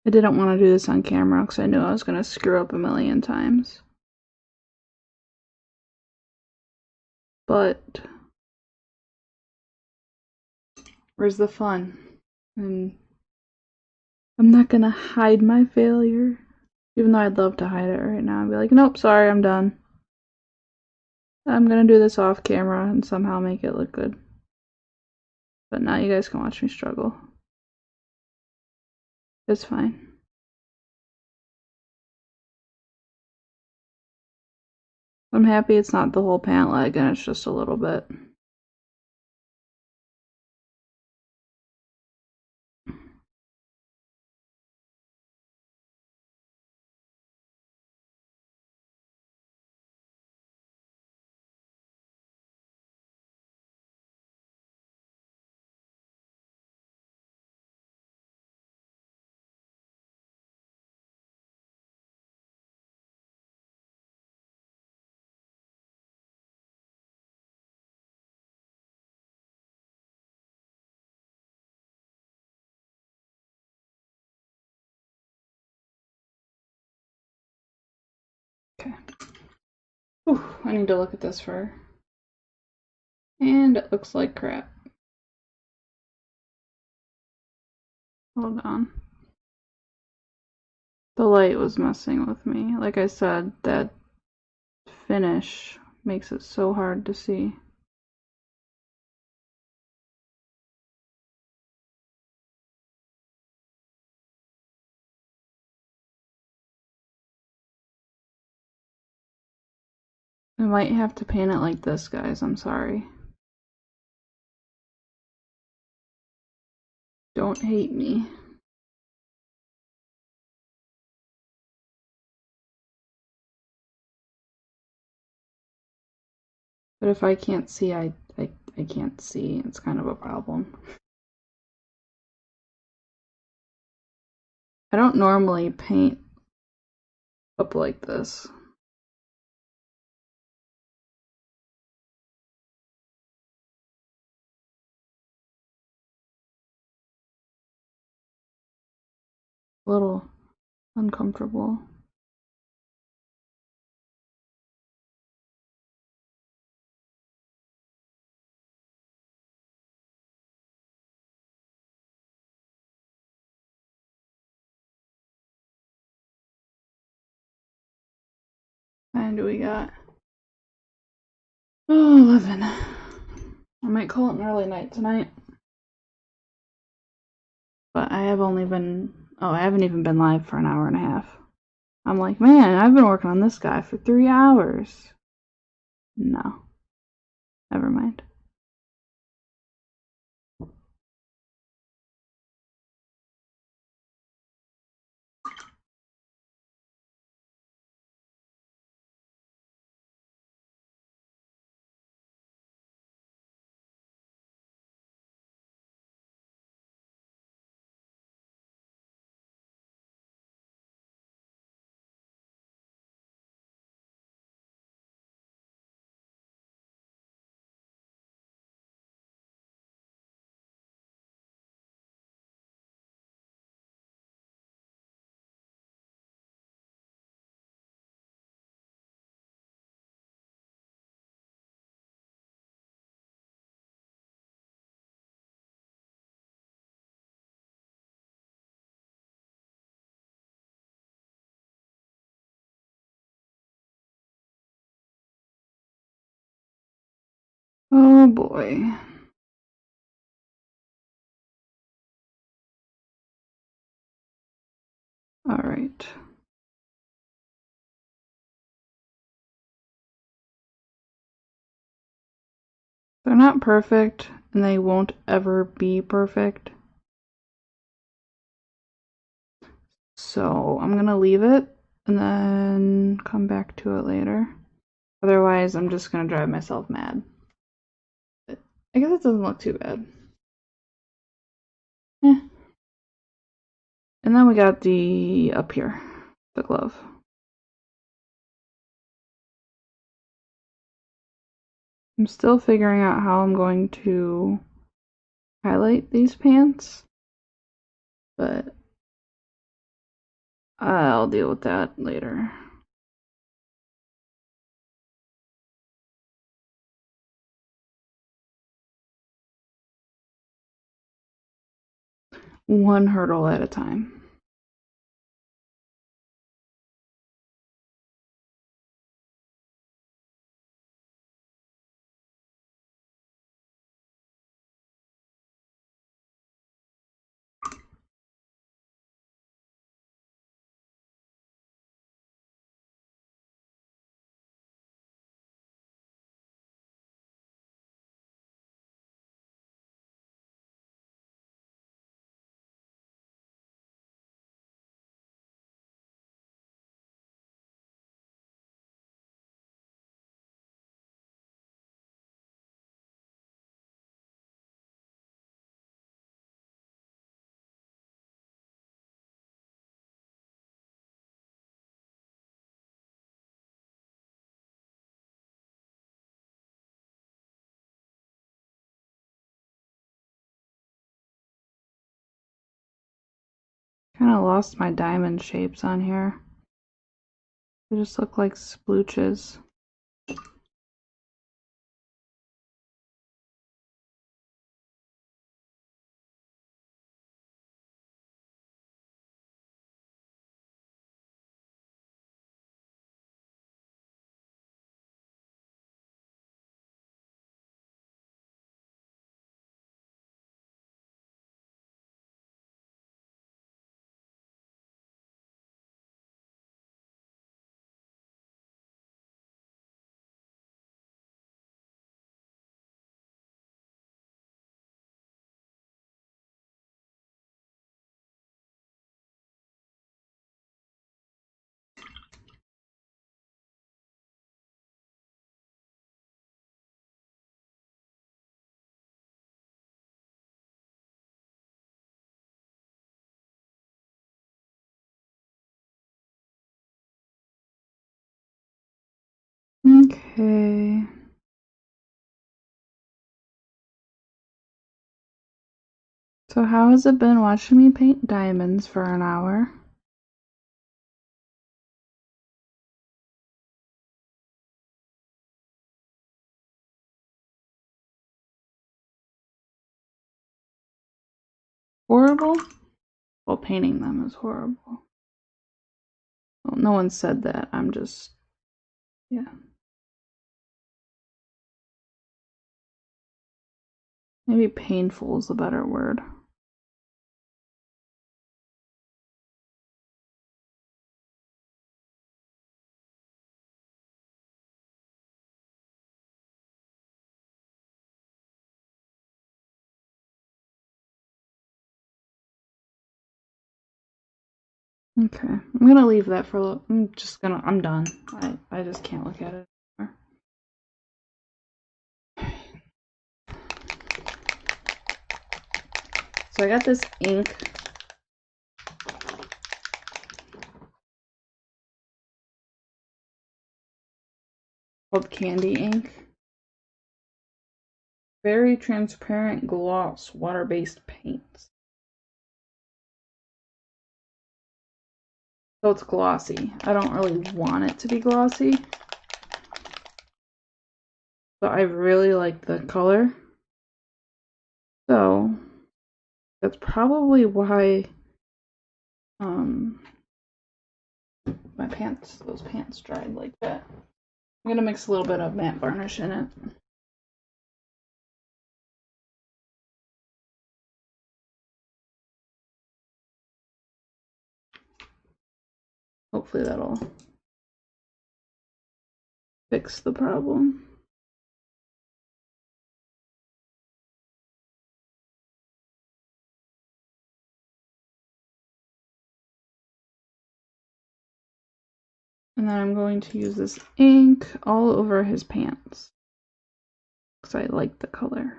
I didn't want to do this on camera because I knew I was going to screw up a million times. But where's the fun? And I'm not going to hide my failure. Even though I'd love to hide it right now. I'd be like, nope, sorry, I'm done. I'm going to do this off camera and somehow make it look good. But now you guys can watch me struggle. It's fine. I'm happy it's not the whole pant leg and it's just a little bit. Okay. Whew, I need to look at this fur. And it looks like crap. Hold on. The light was messing with me. Like I said, that finish makes it so hard to see. I might have to paint it like this, guys. I'm sorry. Don't hate me. But if I can't see, I can't see. It's kind of a problem. I don't normally paint up like this. A little uncomfortable. And we got 11. I might call it an early night tonight. But I have only been, I haven't even been live for an hour and a half. I'm like, man, I've been working on this guy for 3 hours. No. Never mind. Oh boy. All right. They're not perfect, and they won't ever be perfect. So I'm gonna leave it and then come back to it later. Otherwise, I'm just gonna drive myself mad. But I guess it doesn't look too bad. Eh. And then we got the up here, the glove. I'm still figuring out how I'm going to highlight these pants, but I'll deal with that later. One hurdle at a time. Kind of lost my diamond shapes on here. They just look like splooches. Okay. So how has it been watching me paint diamonds for an hour? Horrible? Well, painting them is horrible. Well, no one said that. I'm just, yeah. Maybe painful is a better word. Okay, I'm gonna leave that for a little. I'm done. I just can't look at it anymore. So I got this ink. Called Candy Ink. Very transparent gloss water-based paints. So it's glossy. I don't really want it to be glossy. But I really like the color. So that's probably why those pants dried like that. I'm gonna mix a little bit of matte varnish in it. Hopefully that'll fix the problem. And then I'm going to use this ink all over his pants because I like the color.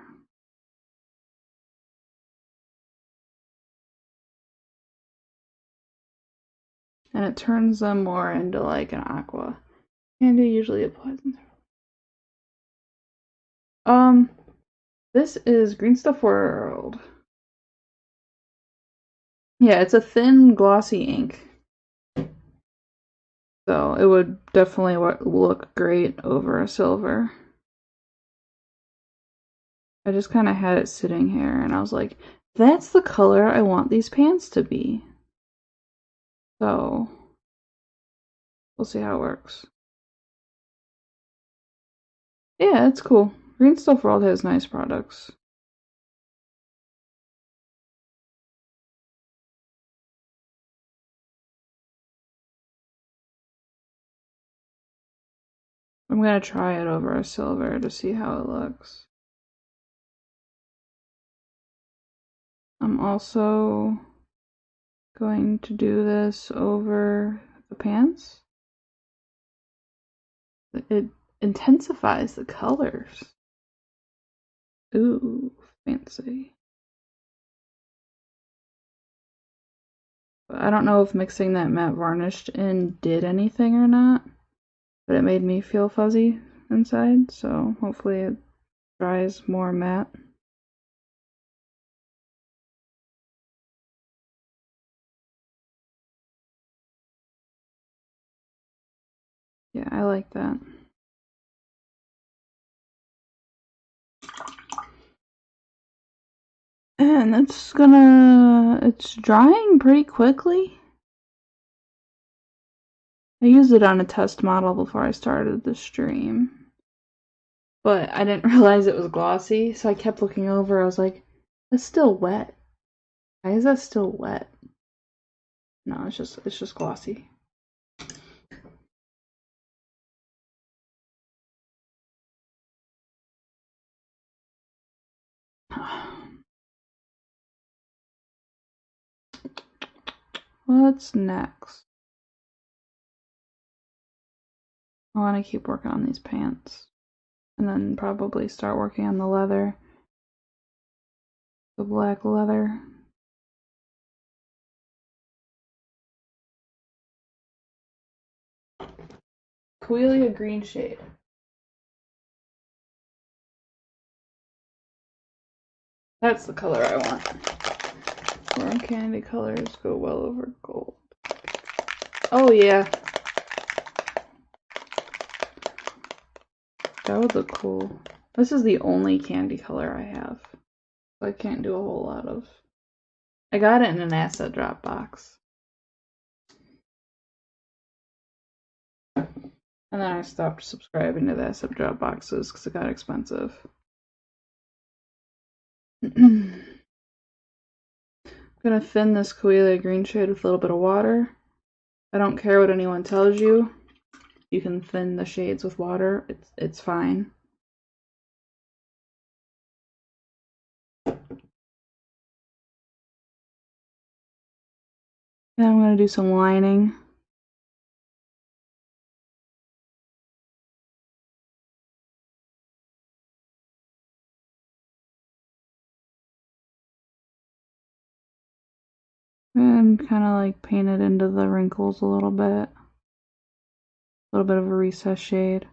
And it turns them more into like an aqua. And it usually applies in there. This is Green Stuff World. Yeah, it's a thin, glossy ink. So it would definitely look great over a silver. I just kind of had it sitting here and I was like, that's the color I want these pants to be. So we'll see how it works. Yeah, it's cool. Green Stuff World has nice products. I'm gonna try it over a silver to see how it looks. I'm also going to do this over the pants. It intensifies the colors. Ooh, fancy. I don't know if mixing that matte varnish in did anything or not, but it made me feel fuzzy inside, so hopefully it dries more matte. Yeah, I like that. And it's drying pretty quickly. I used it on a test model before I started the stream. But I didn't realize it was glossy, so I kept looking over. I was like, that's still wet. Why is that still wet? No, it's just glossy. What's next? I want to keep working on these pants. And then probably start working on the leather. The black leather. Coelia green shade. That's the color I want. Warm candy colors go well over gold. Oh yeah. That would look cool. This is the only candy color I have. So I can't do a whole lot of. I got it in an asset drop box. And then I stopped subscribing to the asset drop boxes because it got expensive. I'm gonna thin this Coelia green shade with a little bit of water. I don't care what anyone tells you. You can thin the shades with water. It's fine. And I'm gonna do some lining. And kind of like paint it into the wrinkles a little bit. A little bit of a recess shade.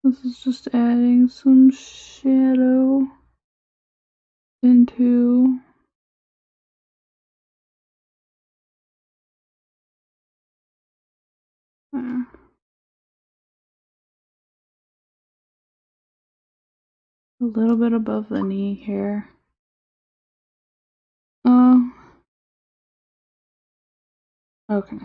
This is just adding some shadow into A little bit above the knee here. Oh. Okay.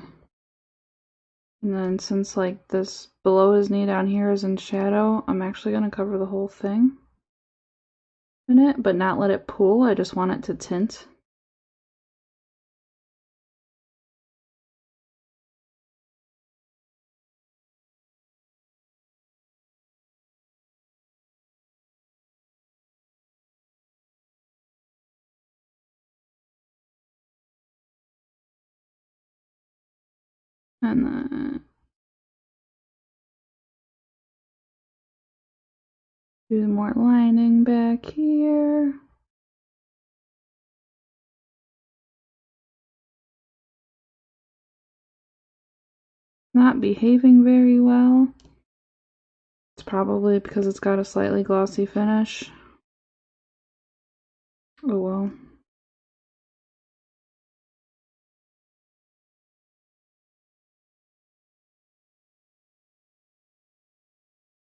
And then since like this below his knee down here is in shadow, I'm actually going to cover the whole thing in it, but not let it pool. I just want it to tint. And then do more lining back here. Not behaving very well. It's probably because it's got a slightly glossy finish. Oh well.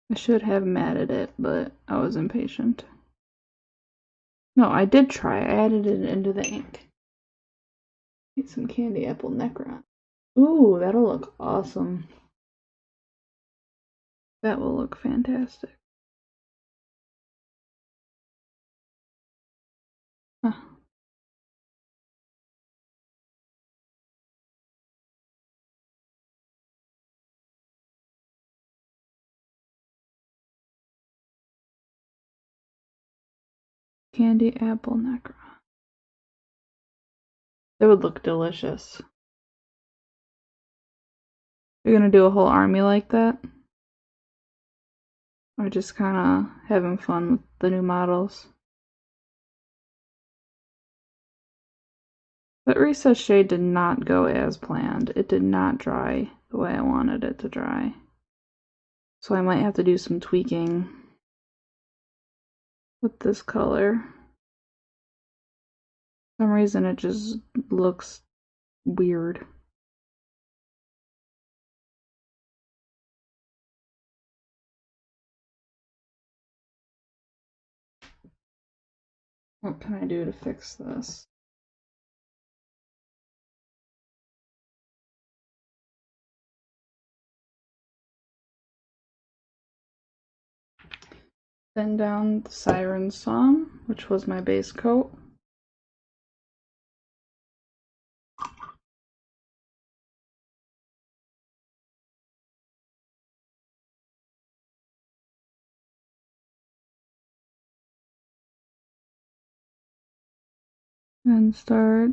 I should have matted it, but I was impatient. No, I did try. I added it into the ink. Get some candy apple Necron. Ooh, that'll look awesome. That will look fantastic. Huh. Candy apple Necron. It would look delicious. You're gonna do a whole army like that? Or just kinda having fun with the new models? But Recess Shade did not go as planned. It did not dry the way I wanted it to dry. So I might have to do some tweaking with this color. For some reason it just looks weird. What can I do to fix this? Then down the Siren Song, which was my base coat. And start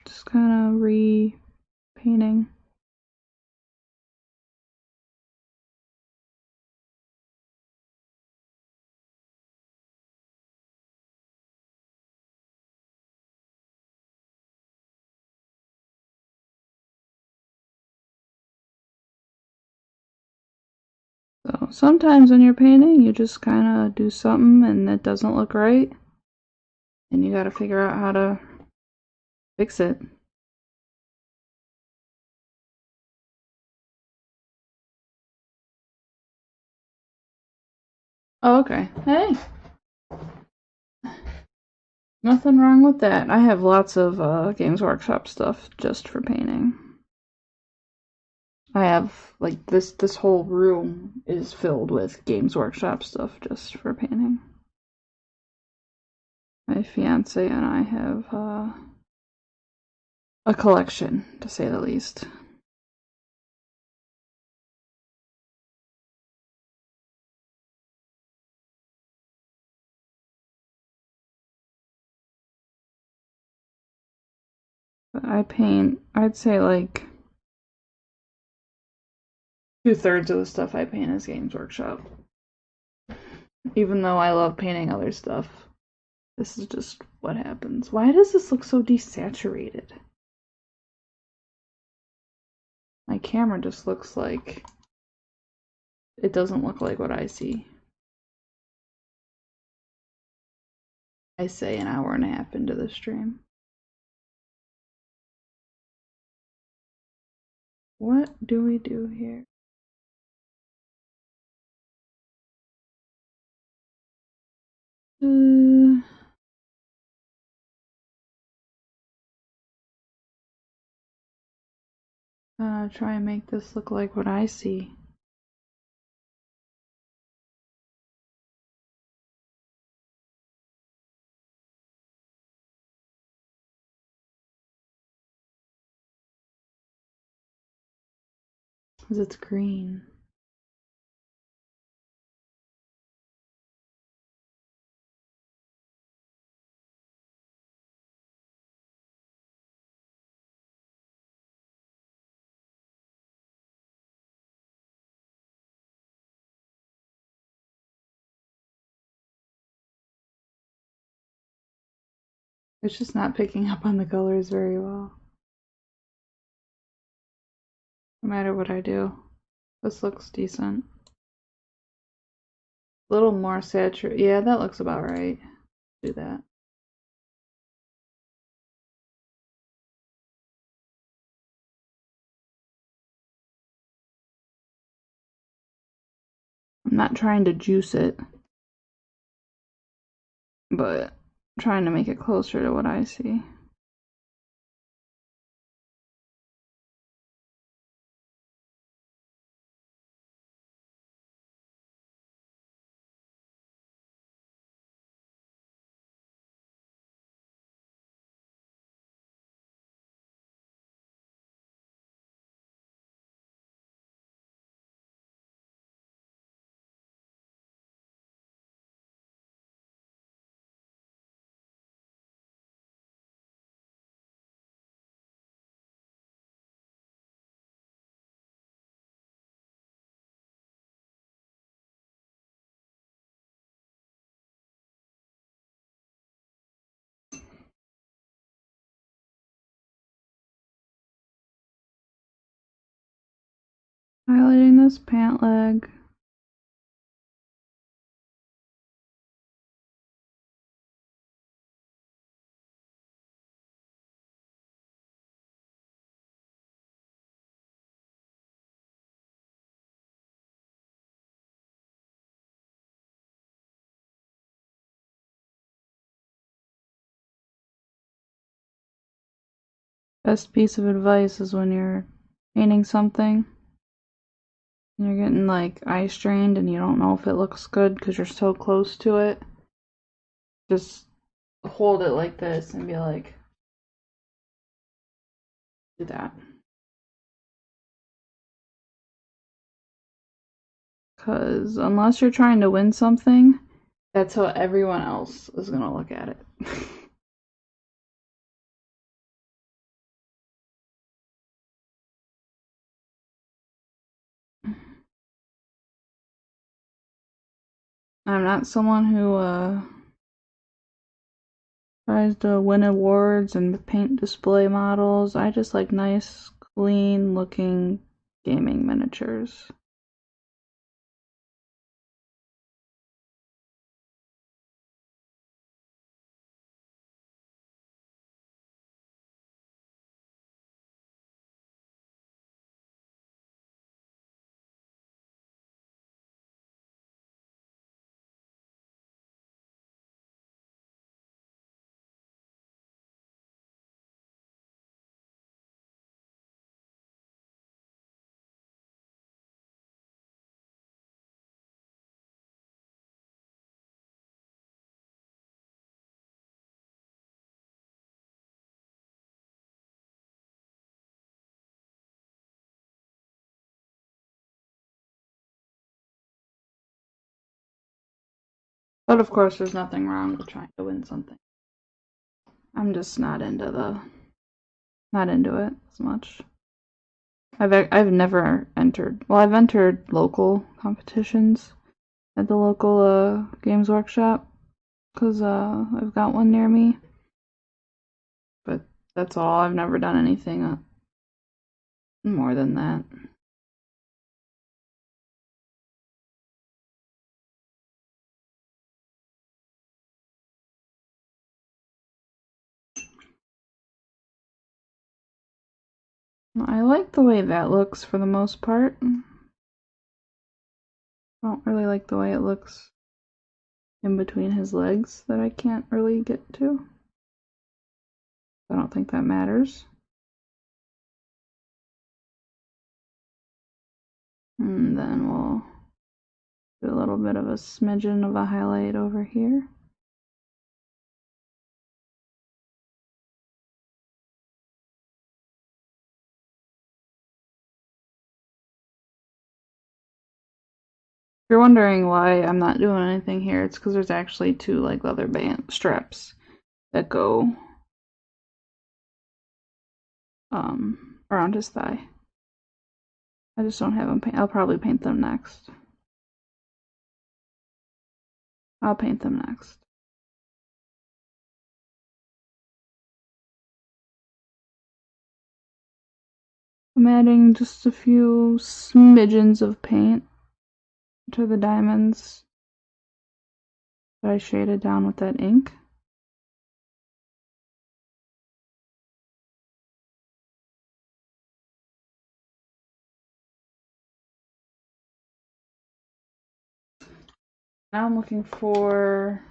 just kind of repainting. So sometimes when you're painting, you just kind of do something and it doesn't look right. And you got to figure out how to fix it. Oh, okay. Hey! Nothing wrong with that. I have lots of Games Workshop stuff just for painting. I have, like, this whole room is filled with Games Workshop stuff just for painting. My fiance and I have a collection, to say the least. But I paint, I'd say like 2/3 of the stuff I paint is Games Workshop. Even though I love painting other stuff. This is just what happens. Why does this look so desaturated? My camera just looks like it doesn't look like what I see. I say an hour and a half into the stream. What do we do here? Try and make this look like what I see. Because it's green. It's just not picking up on the colors very well. No matter what I do. This looks decent. A little more saturated. Yeah, that looks about right. Do that. I'm not trying to juice it, but trying to make it closer to what I see. Highlighting this pant leg. Best piece of advice is when you're painting something and you're getting like eye strained and you don't know if it looks good because you're so close to it. Just hold it like this and be like, do that. Because unless you're trying to win something, that's how everyone else is going to look at it. I'm not someone who tries to win awards and paint display models. I just like nice, clean looking gaming miniatures. But of course, there's nothing wrong with trying to win something. I'm just not into it as much. I've never entered. Well, I've entered local competitions at the local Games Workshop because I've got one near me. But that's all. I've never done anything more than that. I like the way that looks for the most part. I don't really like the way it looks in between his legs that I can't really get to. I don't think that matters. And then we'll do a little bit of a smidgen of a highlight over here. If you're wondering why I'm not doing anything here, it's because there's actually two like leather band straps that go around his thigh. I just don't have them paint. I'll probably paint them next. I'll paint them next. I'm adding just a few smidgens of paint to the diamonds that I shaded down with that ink. Now I'm looking for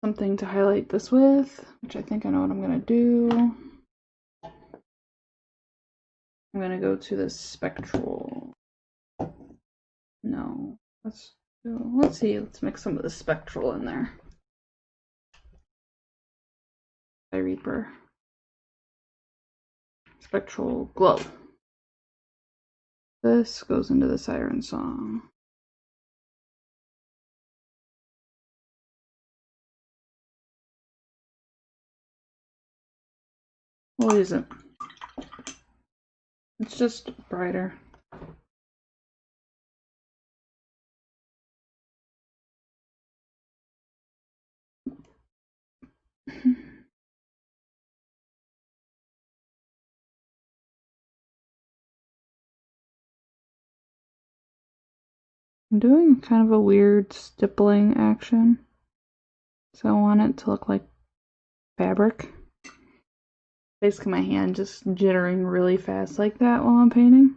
something to highlight this with, which I think I know what I'm going to do. I'm going to go to the spectral. No, let's see, let's mix some of the spectral in there. By Reaper. Spectral Glow. This goes into the Siren Song. We'll use it. It's just brighter. I'm doing kind of a weird stippling action, so I want it to look like fabric. Basically my hand just jittering really fast like that while I'm painting.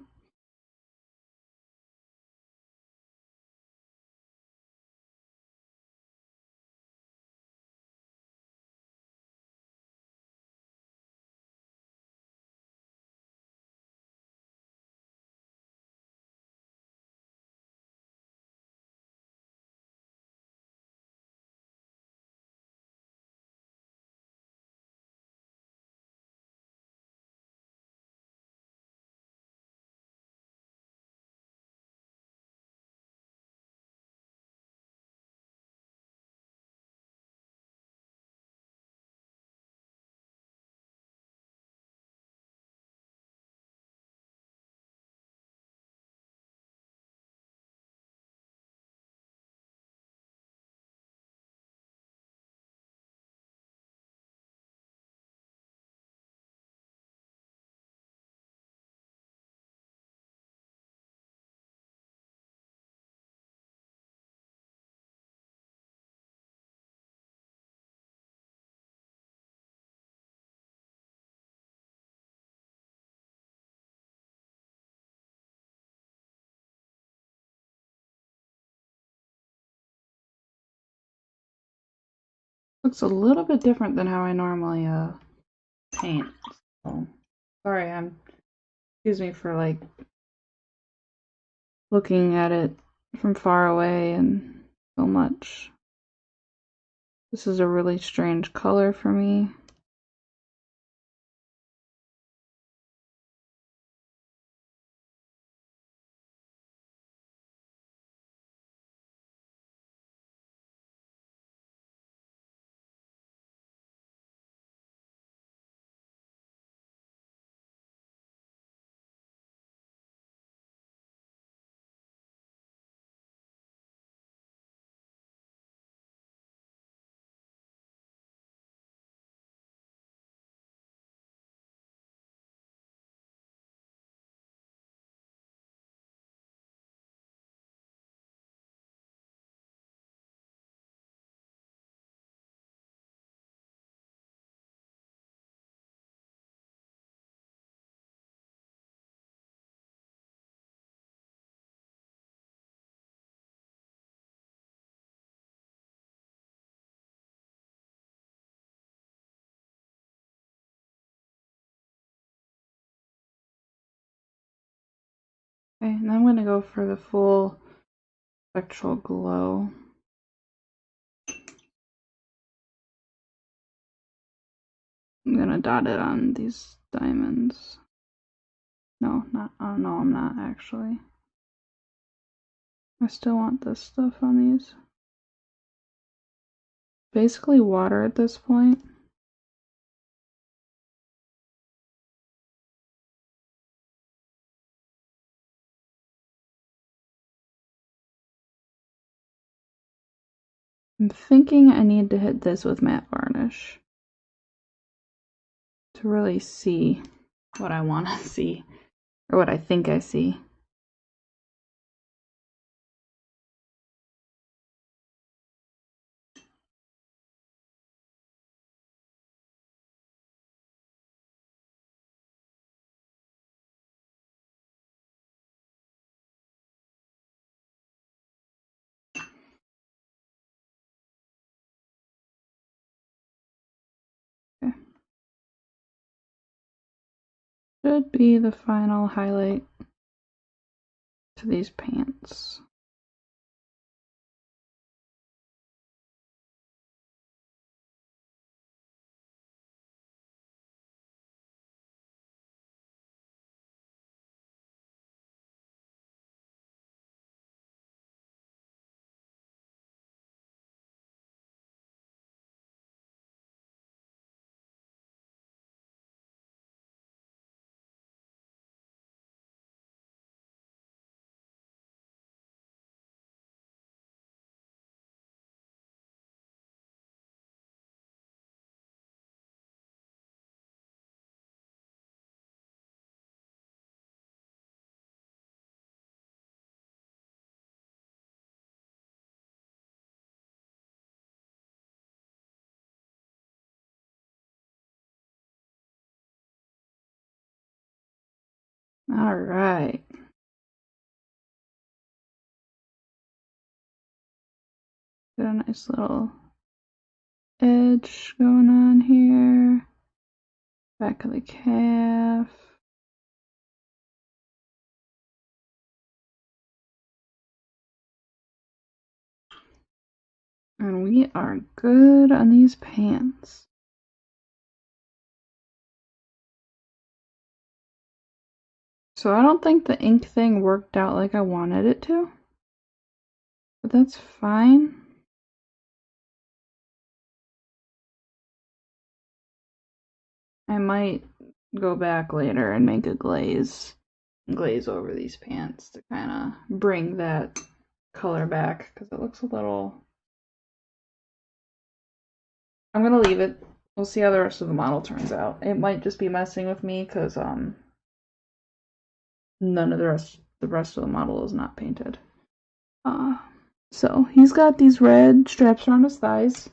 Looks a little bit different than how I normally paint. So, sorry, excuse me for like looking at it from far away and so much. This is a really strange color for me. Okay, and I'm going to go for the full spectral glow. I'm going to dot it on these diamonds. No, not, no, I'm not actually. I still want this stuff on these. Basically water at this point. I'm thinking I need to hit this with matte varnish to really see what I want to see, or what I think I see. Okay. Should be the final highlight to these pants. All right. Got a nice little edge going on here. Back of the calf. And we are good on these pants. So I don't think the ink thing worked out like I wanted it to, but that's fine. I might go back later and make a glaze over these pants to kind of bring that color back because it looks a little... I'm gonna leave it. We'll see how the rest of the model turns out. It might just be messing with me because none of the rest of the model is not painted. So he's got these red straps around his thighs.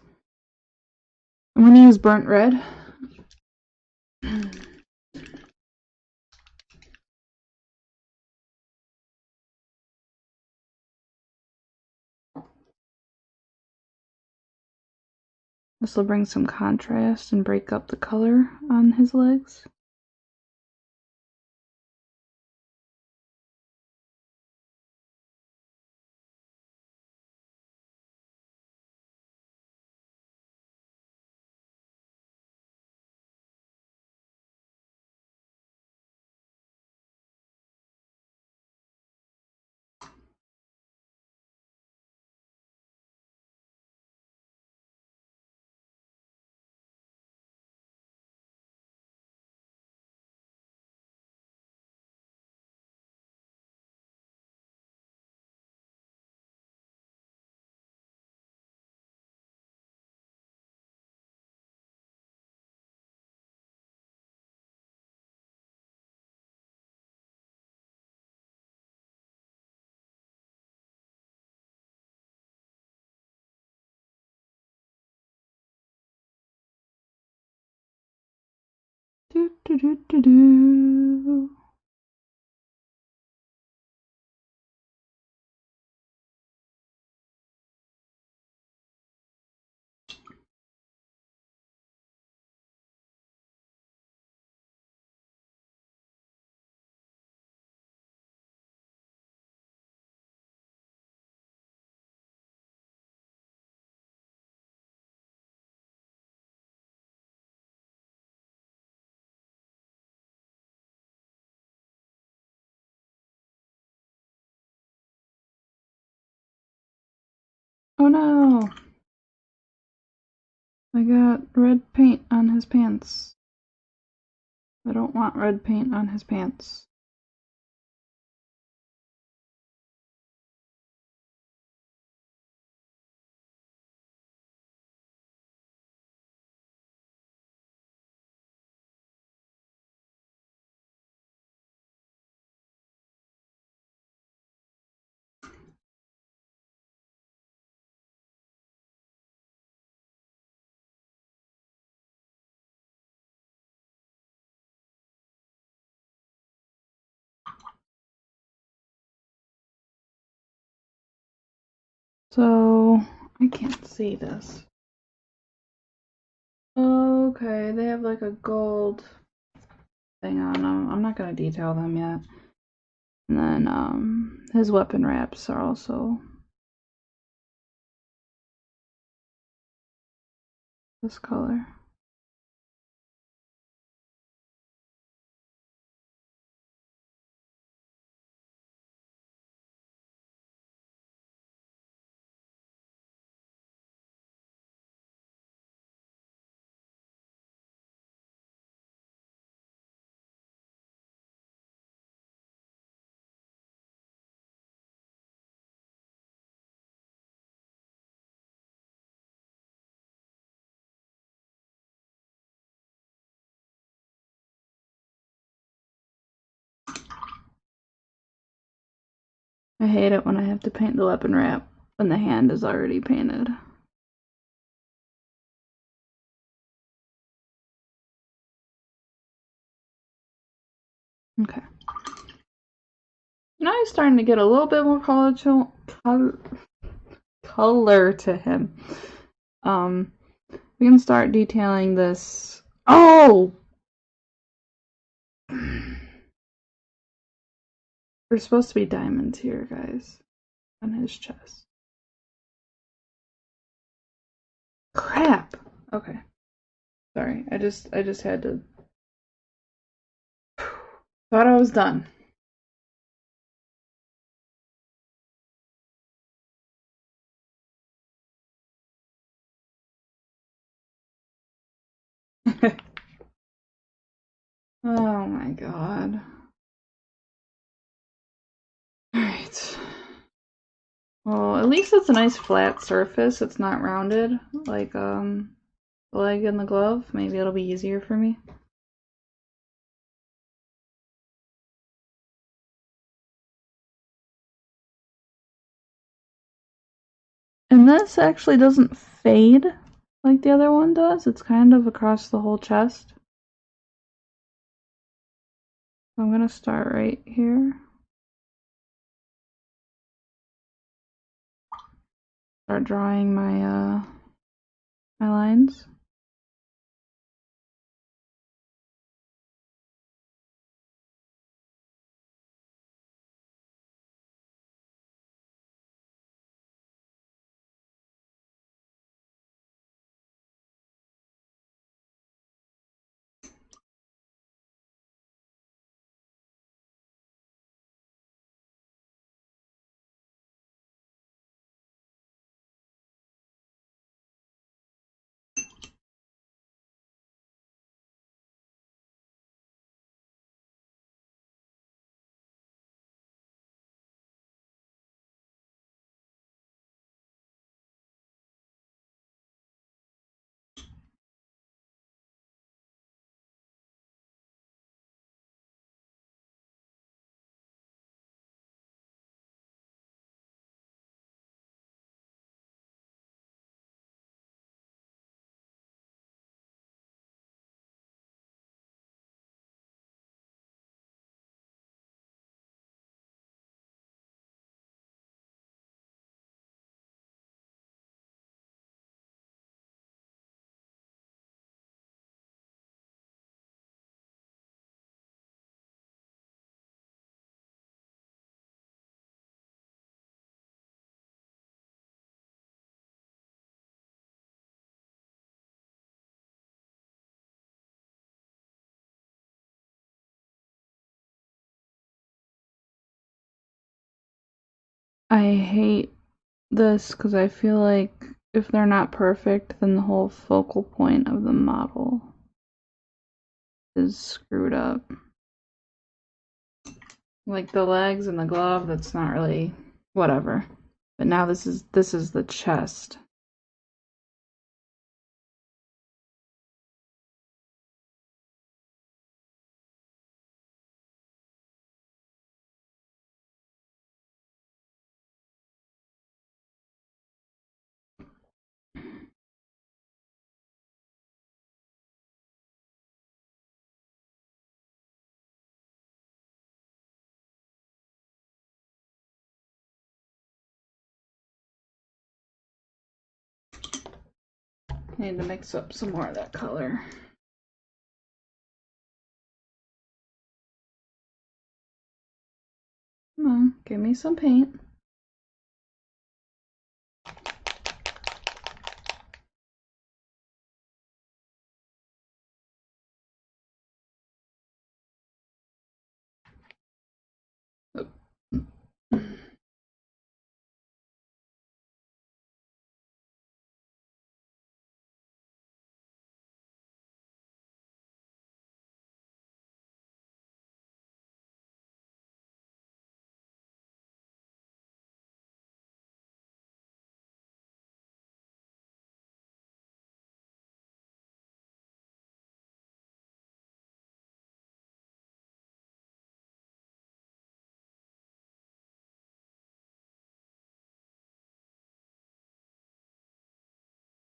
I'm gonna use burnt red. This will bring some contrast and break up the color on his legs. Do, do, do, do, do. Oh no! I got red paint on his pants. I don't want red paint on his pants. So, I can't see this. Okay, they have like a gold thing on them. I'm not gonna detail them yet. And then, his weapon wraps are also this color. I hate it when I have to paint the weapon wrap when the hand is already painted. Okay. Now he's starting to get a little bit more color to him. We can start detailing this. Oh! There's supposed to be diamonds here, guys, on his chest. Crap! Okay. Sorry, I just had to. Thought I was done. Oh my god. Alright. Well, at least it's a nice flat surface. It's not rounded like the leg and the glove. Maybe it'll be easier for me. And this actually doesn't fade like the other one does. It's kind of across the whole chest. So I'm gonna start right here. Start drawing my my lines. I hate this because I feel like if they're not perfect, then the whole focal point of the model is screwed up. Like the legs and the glove, that's not really whatever. But now this is the chest. I need to mix up some more of that color. Come on, give me some paint.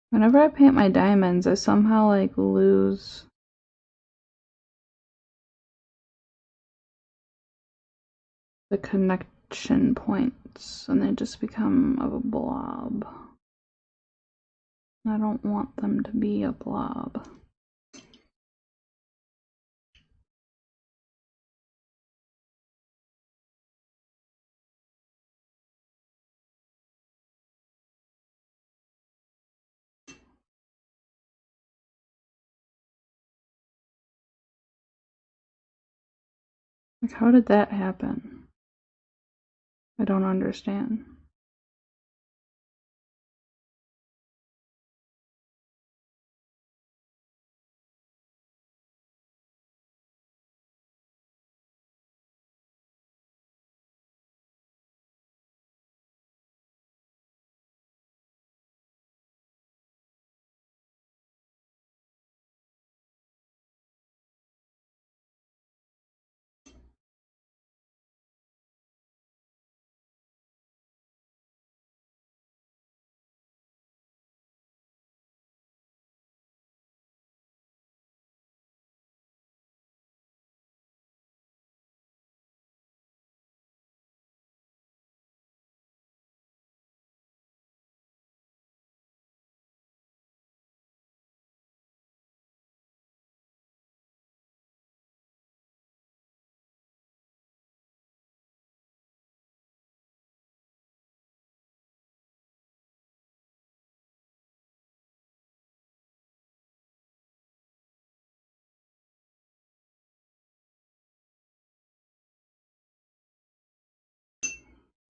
Whenever I paint my diamonds, I somehow like lose the connection points and they just become a blob. I don't want them to be a blob. Like, how did that happen? I don't understand.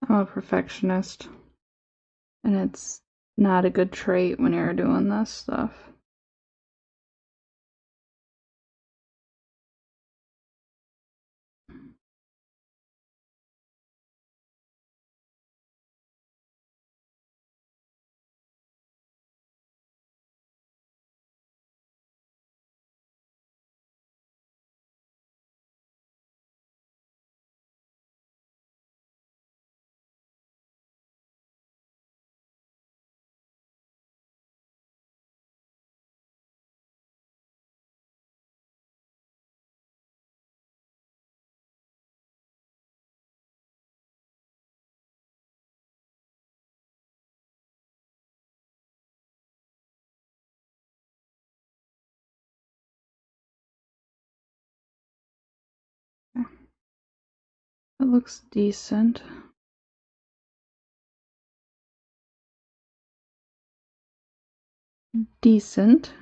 I'm a perfectionist, and it's not a good trait when you're doing this stuff. It looks decent. Decent.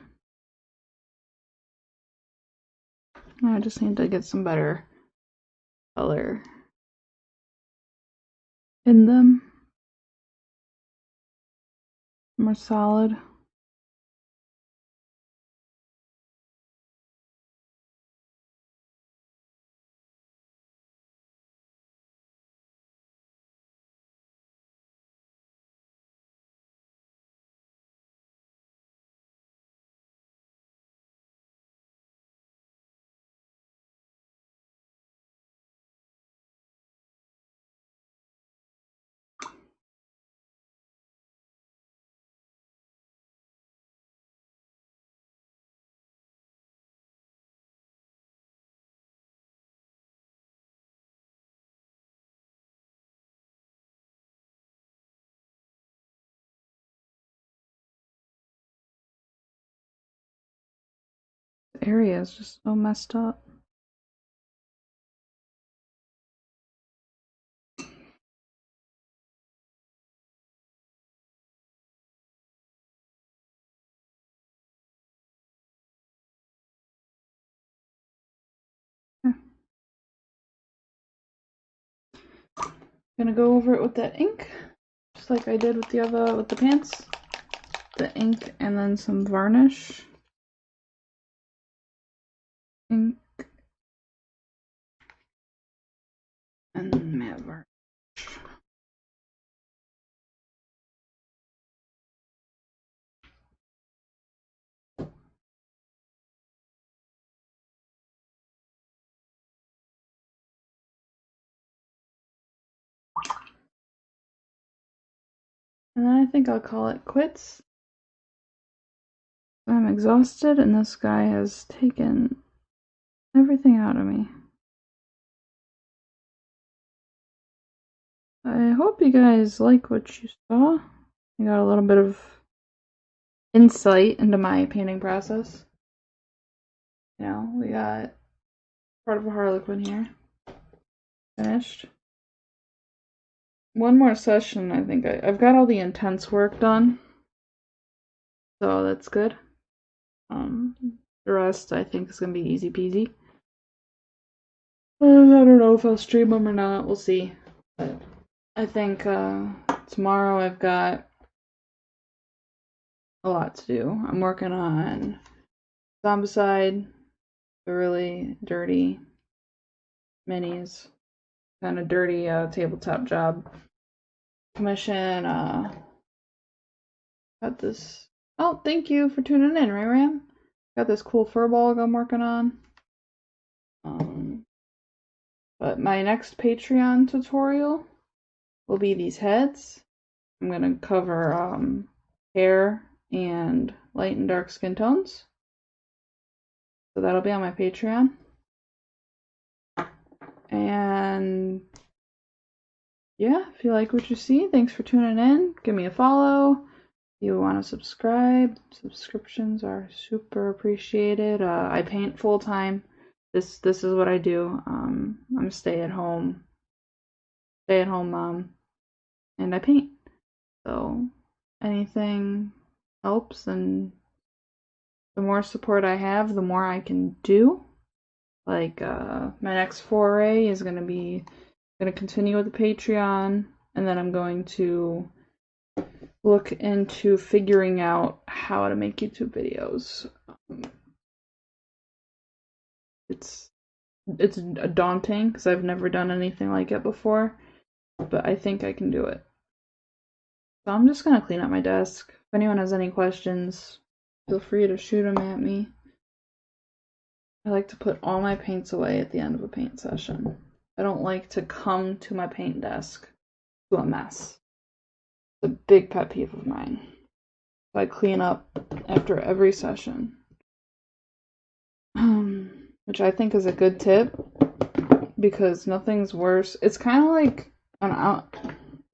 I just need to get some better color in them. more solid. The area is just so messed up. Gonna go over it with that ink, just like I did with the pants. The ink and then some varnish. Ink and matte varnish. And then I think I'll call it quits. I'm exhausted and this guy has taken everything out of me. I hope you guys like what you saw. You got a little bit of insight into my painting process. You know, we got part of a Harlequin here. Finished. One more session, I think. I've got all the intense work done. So that's good. The rest I think is going to be easy peasy. I don't know if I'll stream them or not. We'll see. But I think tomorrow I've got a lot to do. I'm working on Zombicide, the really dirty minis, kind of dirty tabletop job commission. Got this. Oh, thank you for tuning in, Ray Ram. Got this cool furbolg I'm working on. But my next Patreon tutorial will be these heads. I'm gonna cover hair and light and dark skin tones. So that'll be on my Patreon. And yeah, if you like what you see, thanks for tuning in. Give me a follow. If you want to subscribe, subscriptions are super appreciated. I paint full time. This is what I do. I'm a stay-at-home mom, and I paint. So anything helps, and the more support I have, the more I can do. Like my next foray is gonna continue with the Patreon, and then I'm going to look into figuring out how to make YouTube videos. It's daunting because I've never done anything like it before, but I think I can do it. So I'm just gonna clean up my desk. If anyone has any questions, feel free to shoot them at me. I like to put all my paints away at the end of a paint session. I don't like to come to my paint desk to a mess. It's a big pet peeve of mine. So I clean up after every session. Which I think is a good tip, because nothing's worse. It's kind of like, I'm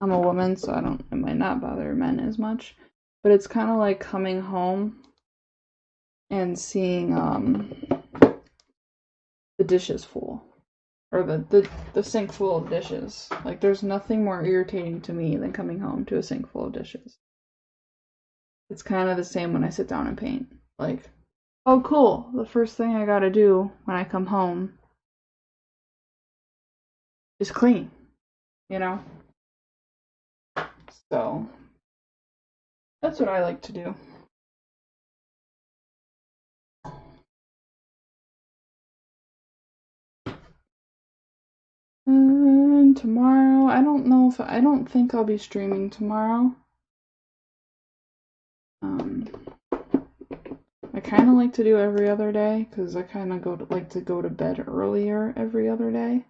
a woman, so it might not bother men as much, but it's kind of like coming home and seeing the dishes full, or the sink full of dishes. Like, there's nothing more irritating to me than coming home to a sink full of dishes. It's kind of the same when I sit down and paint. Like, oh cool, the first thing I gotta do when I come home is clean, you know? So That's what I like to do. And tomorrow, I don't think I'll be streaming tomorrow. I kind of like to do every other day because I kind of like to go to bed earlier every other day.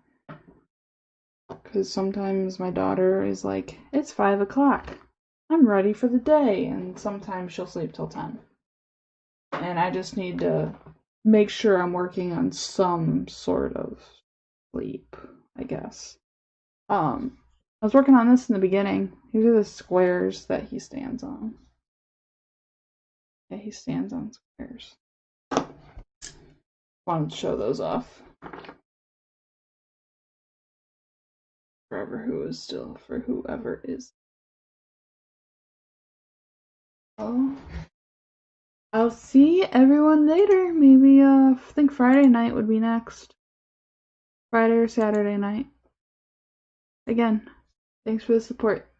Because sometimes my daughter is like, it's 5 o'clock. I'm ready for the day. And sometimes she'll sleep till 10. And I just need to make sure I'm working on some sort of sleep, I guess. I was working on this in the beginning. These are the squares that he stands on. Yeah, he stands on squares. Wanted to show those off. For whoever is. Oh. I'll see everyone later. Maybe I think Friday night would be next. Friday or Saturday night. Again, thanks for the support.